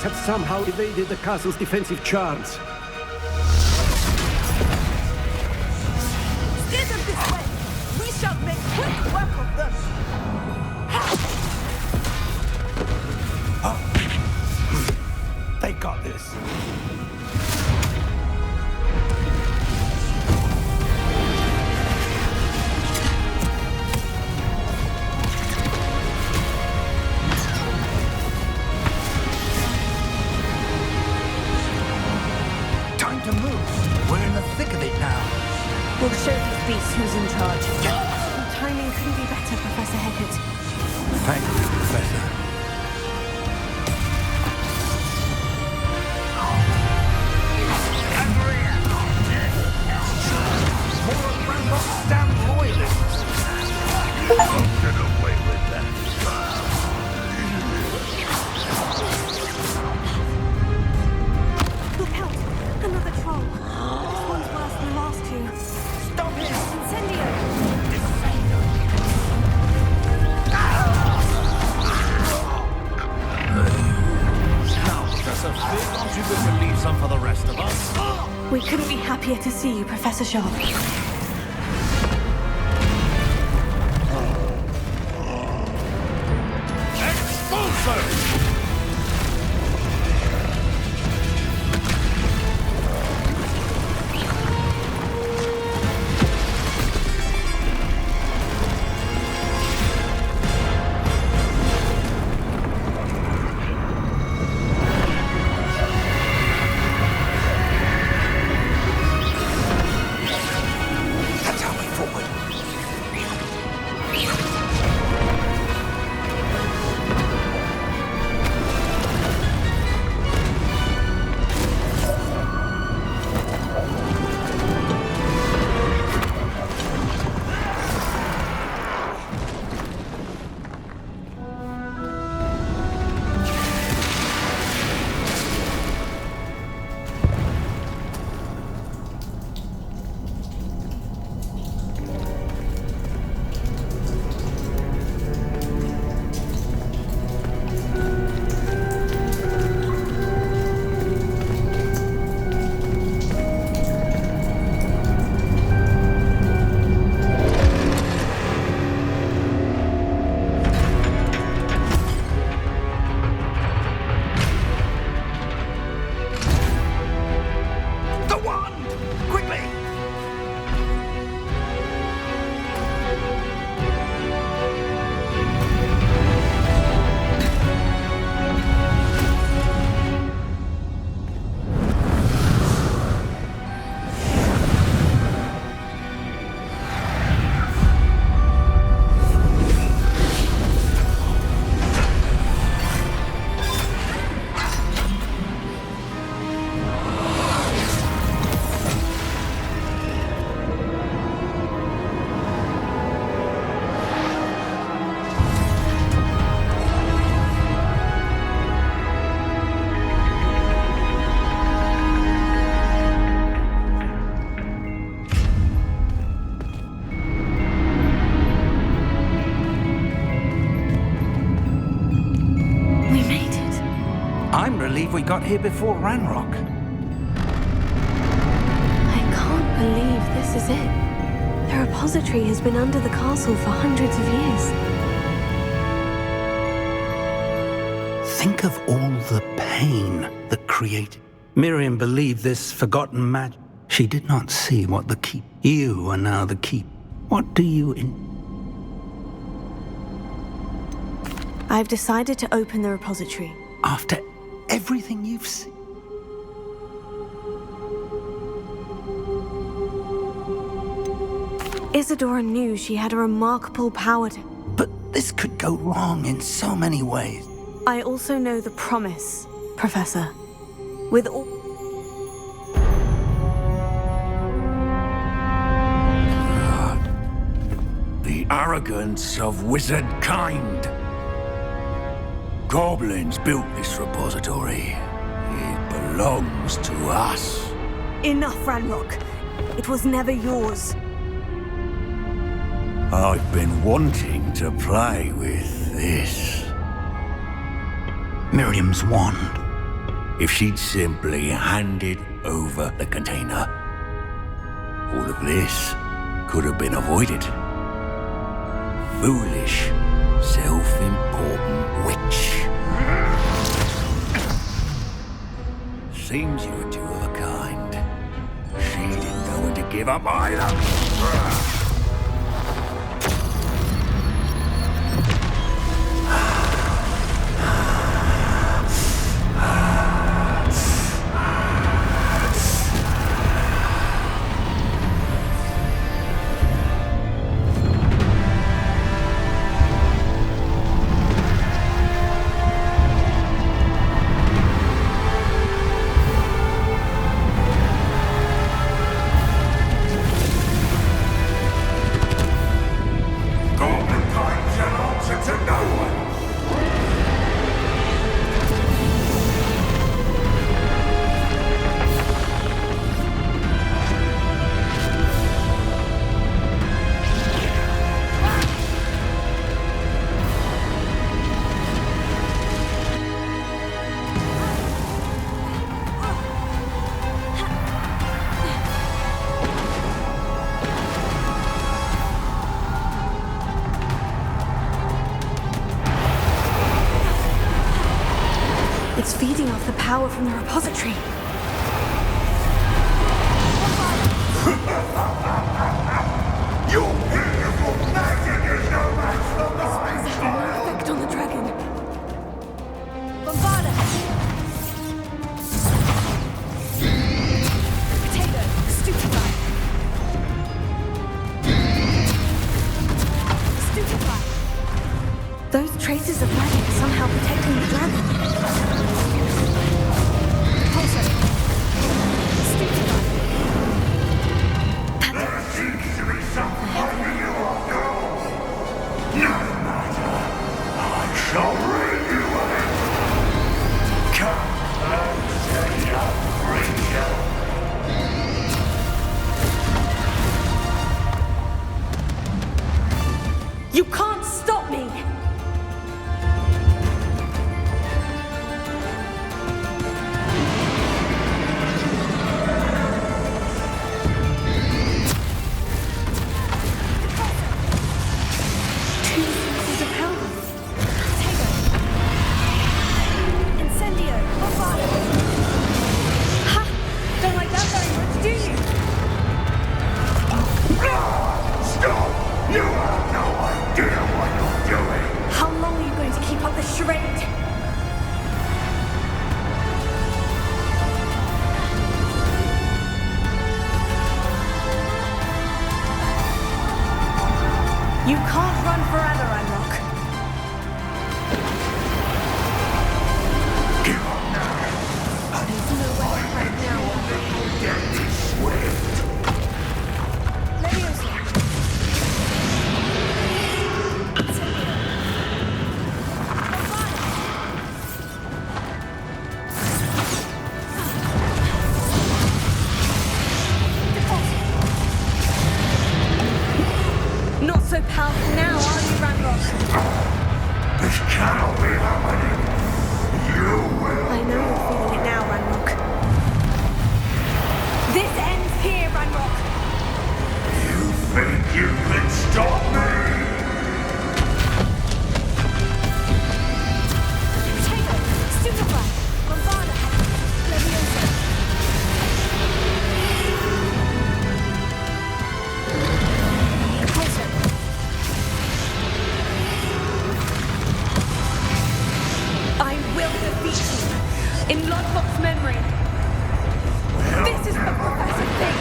Have somehow evaded the castle's defensive charms. Steer them this way. We shall make quick work of them. They got this. We'll show these beasts who's in charge. Timing couldn't be better, Professor Hecat. Thank you. Professor. More of Ranrock's damn loyalists. Don't get away with that. Look out! Another troll. This one's worse than the last two. Stop him! Incendio! Now, Professor Fig, aren't you going to leave some for the rest of us? We couldn't be happier to see you, Professor Sharp. Expulso! I'm relieved we got here before Ranrock. I can't believe this is it. The repository has been under the castle for hundreds of years. Think of all the pain that created. Miriam believed this forgotten magic. She did not see what the keep. You are now the keep. What do you I've decided to open the repository. After everything you've seen? Isadora knew she had a remarkable power to... But this could go wrong in so many ways. I also know the promise, Professor. With all... The arrogance of wizard kind. Goblins built this repository. It belongs to us. Enough, Ranrock. It was never yours. I've been wanting to play with this. Miriam's wand. If she'd simply handed over the container, all of this could have been avoided. Foolish, self-important witch. Seems you were two of a kind. She didn't know when to give up either. It's feeding off the power from the repository. Your beautiful magic is no match for mine! It's having no effect on the dragon. Bombarda! Potato, stupefy! Stupefy! Those traces of magic are somehow protecting the dragon. Pulsar! Stupefy! There seems to be something holding you off, girl. No matter. I shall rid you of it. Come and set up freedom. You can't stop me! Incendio! Bombarda! Ha! Don't like that very much, do you? Stop! You have no idea what you're doing. How long are you going to keep up this charade? You can't run forever, Ranrock. Give up now. There's no way right now. Death is swift. Leviosa. Not so powerful now, are you, Ranrock? This cannot be happening. You will. I know you're feeling it now, Ranrock. This ends here, Ranrock. You think you can stop me? Potato, Stupefy, Bombarda, Leviosa. Pulsar. I will defeat you in Lodbok's memory. This is the Professor thing.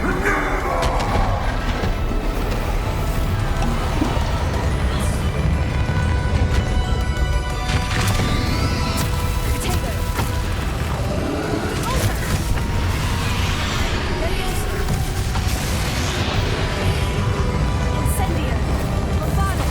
Potato. Pulsar. Leviosa. Incendio. Bombarda.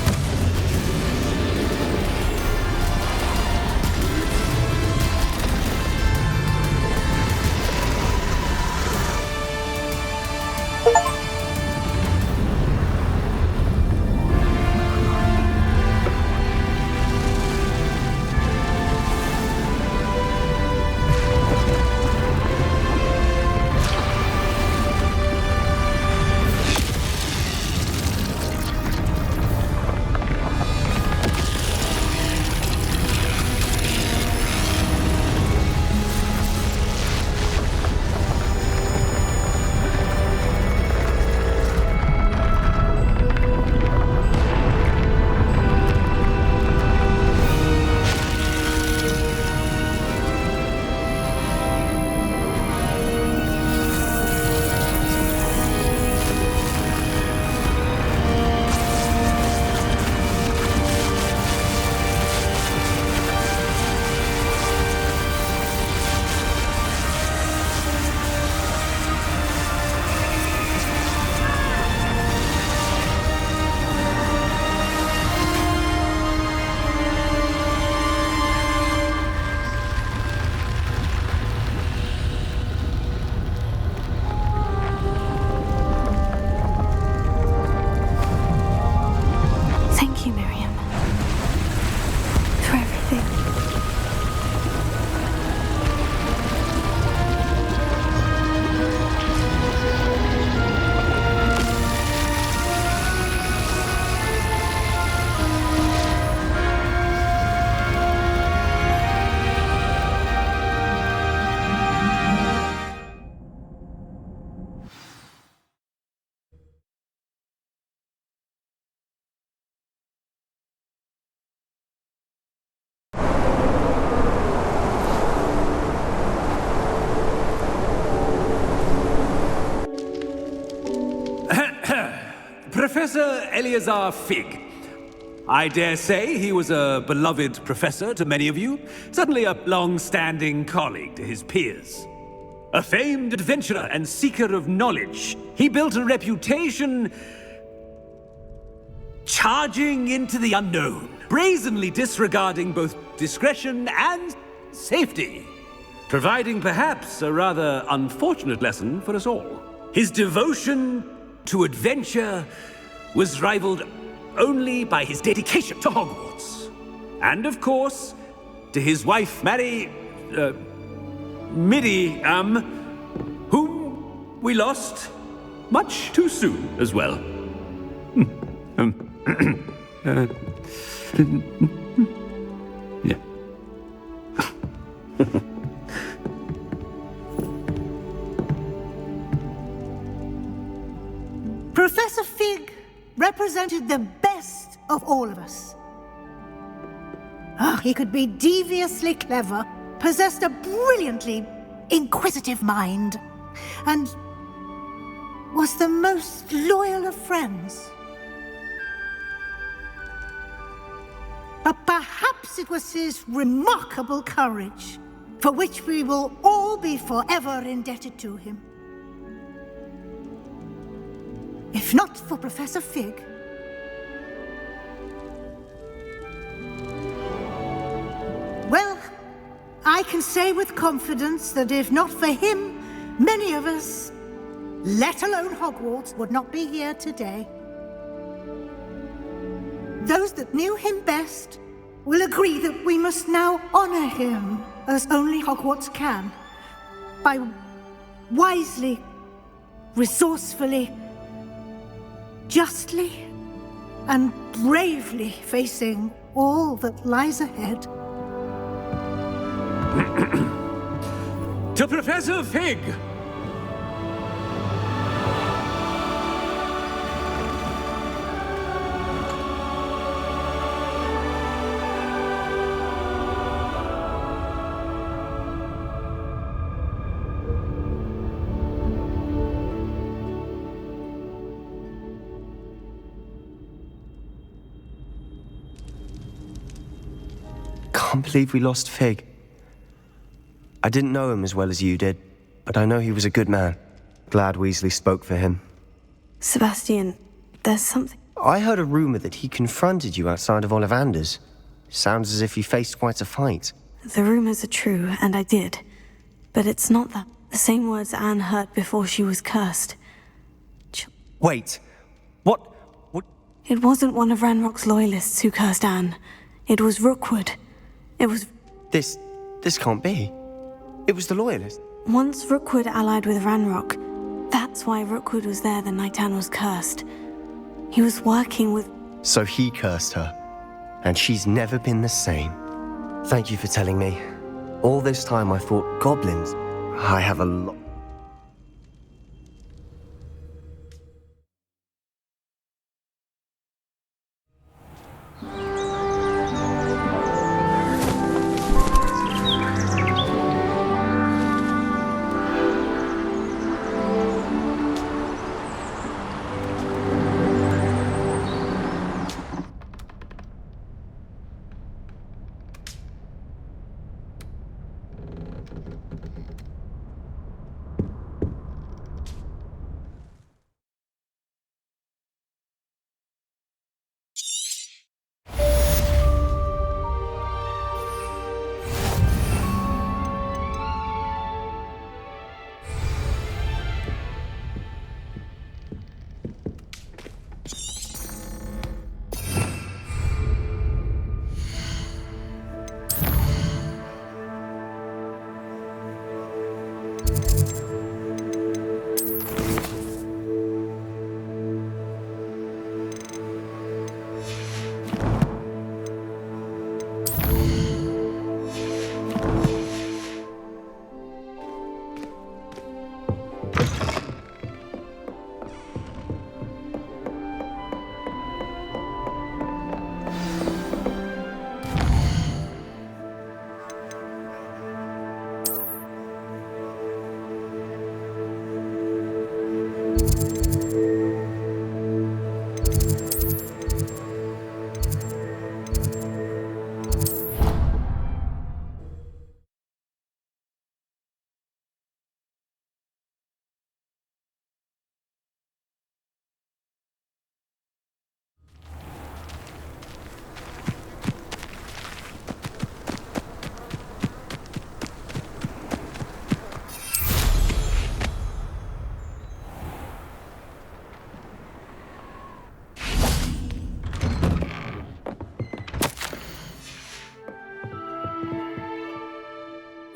Professor Eleazar Fig. I dare say he was a beloved professor to many of you, certainly a long-standing colleague to his peers. A famed adventurer and seeker of knowledge, he built a reputation charging into the unknown, brazenly disregarding both discretion and safety, providing perhaps a rather unfortunate lesson for us all. His devotion to adventure was rivaled only by his dedication to Hogwarts. And of course, to his wife, Midi, whom we lost much too soon as well. Yeah. Professor Fig represented the best of all of us. He could be deviously clever, possessed a brilliantly inquisitive mind, and was the most loyal of friends. But perhaps it was his remarkable courage, for which we will all be forever indebted to him. If not for Professor Fig, well, I can say with confidence that if not for him, many of us, let alone Hogwarts, would not be here today. Those that knew him best will agree that we must now honor him as only Hogwarts can, by wisely, resourcefully, justly, and bravely facing all that lies ahead. To Professor Fig! Can't believe we lost Fig. I didn't know him as well as you did, but I know he was a good man. Glad Weasley spoke for him. Sebastian, there's something... I heard a rumor that he confronted you outside of Ollivander's. Sounds as if you faced quite a fight. The rumors are true, and I did. But it's not that. The same words Anne heard before she was cursed. Wait, what? It wasn't one of Ranrock's loyalists who cursed Anne. It was Rookwood. It was... This can't be. It was the loyalist. Once Rookwood allied with Ranrock, that's why Rookwood was there the night Anne was cursed. He was working with... So he cursed her, and she's never been the same. Thank you for telling me. All this time I thought goblins. I have a lot...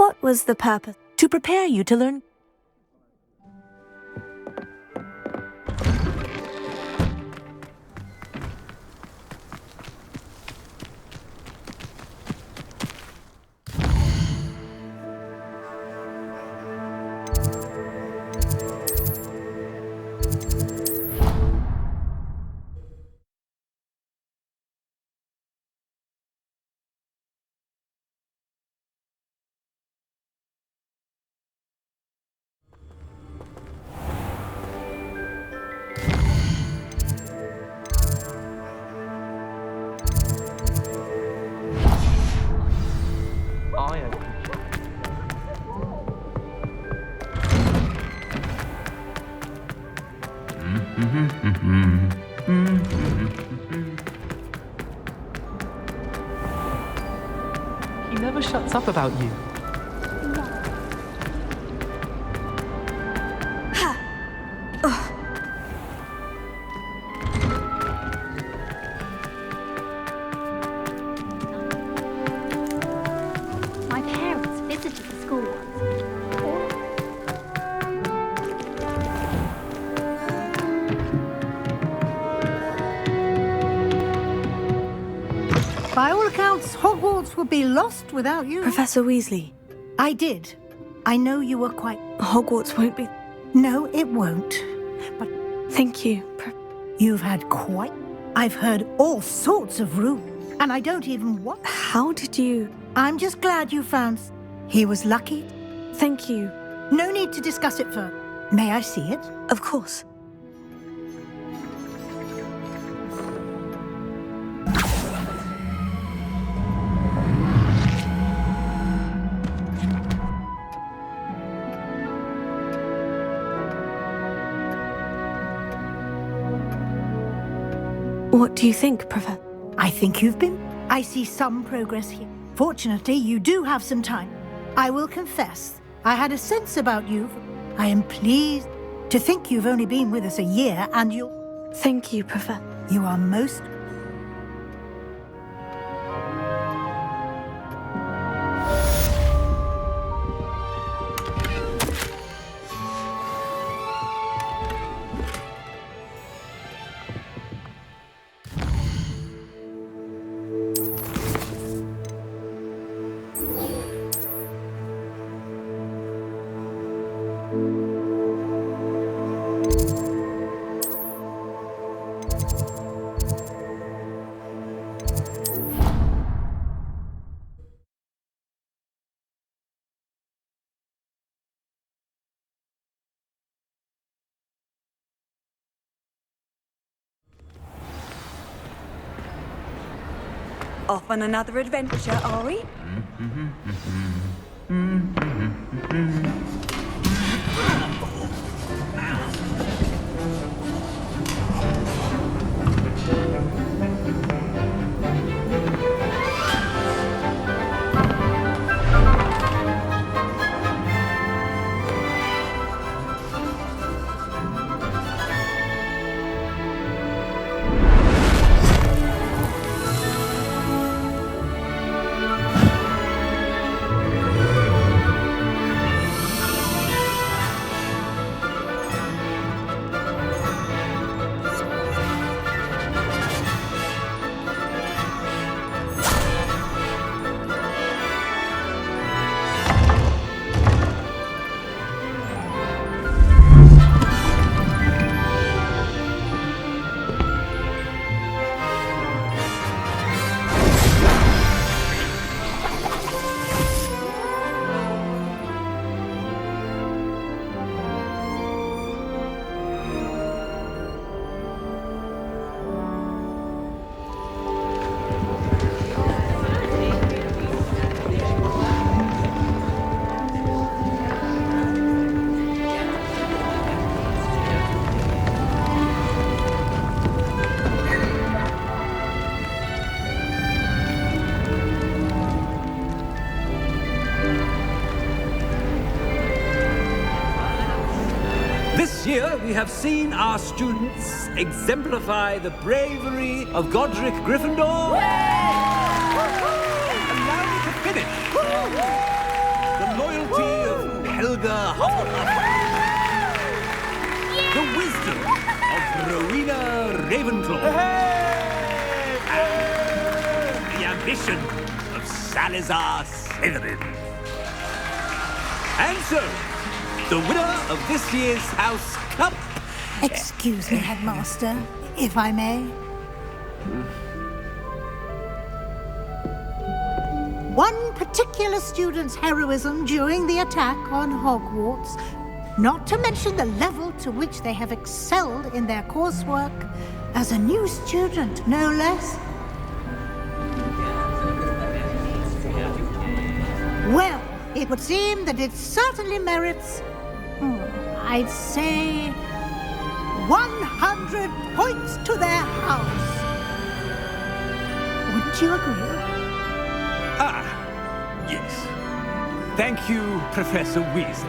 What was the purpose? To prepare you to learn. He never shuts up about you. My parents visited the school once. By all accounts, Hogwarts would be lost without you. Professor Weasley. I did. I know you were quite... Hogwarts won't be... No, it won't. But... Thank you. You've had quite... I've heard all sorts of rumors, and I don't even want... How did you... I'm just glad you found... He was lucky. Thank you. No need to discuss it further. May I see it? Of course. What do you think, Professor? I think you've been. I see some progress here. Fortunately, you do have some time. I will confess, I had a sense about you. I am pleased to think you've only been with us a year and you'll... Thank you, Professor. You are most... Off on another adventure, are we? This year, we have seen our students exemplify the bravery of Godric Gryffindor. Allow me to finish. The the whole the wisdom of Rowena Ravenclaw. And the ambition of Salazar Slytherin. And so, the winner of this year's House Cup... Excuse me, Headmaster, if I may. One particular student's heroism during the attack on Hogwarts, not to mention the level to which they have excelled in their coursework, as a new student, no less. Well, it would seem that it certainly merits, I'd say, 100 points to their house. Would you agree? Ah, yes. Thank you, Professor Weasley.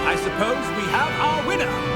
I suppose we have our winner.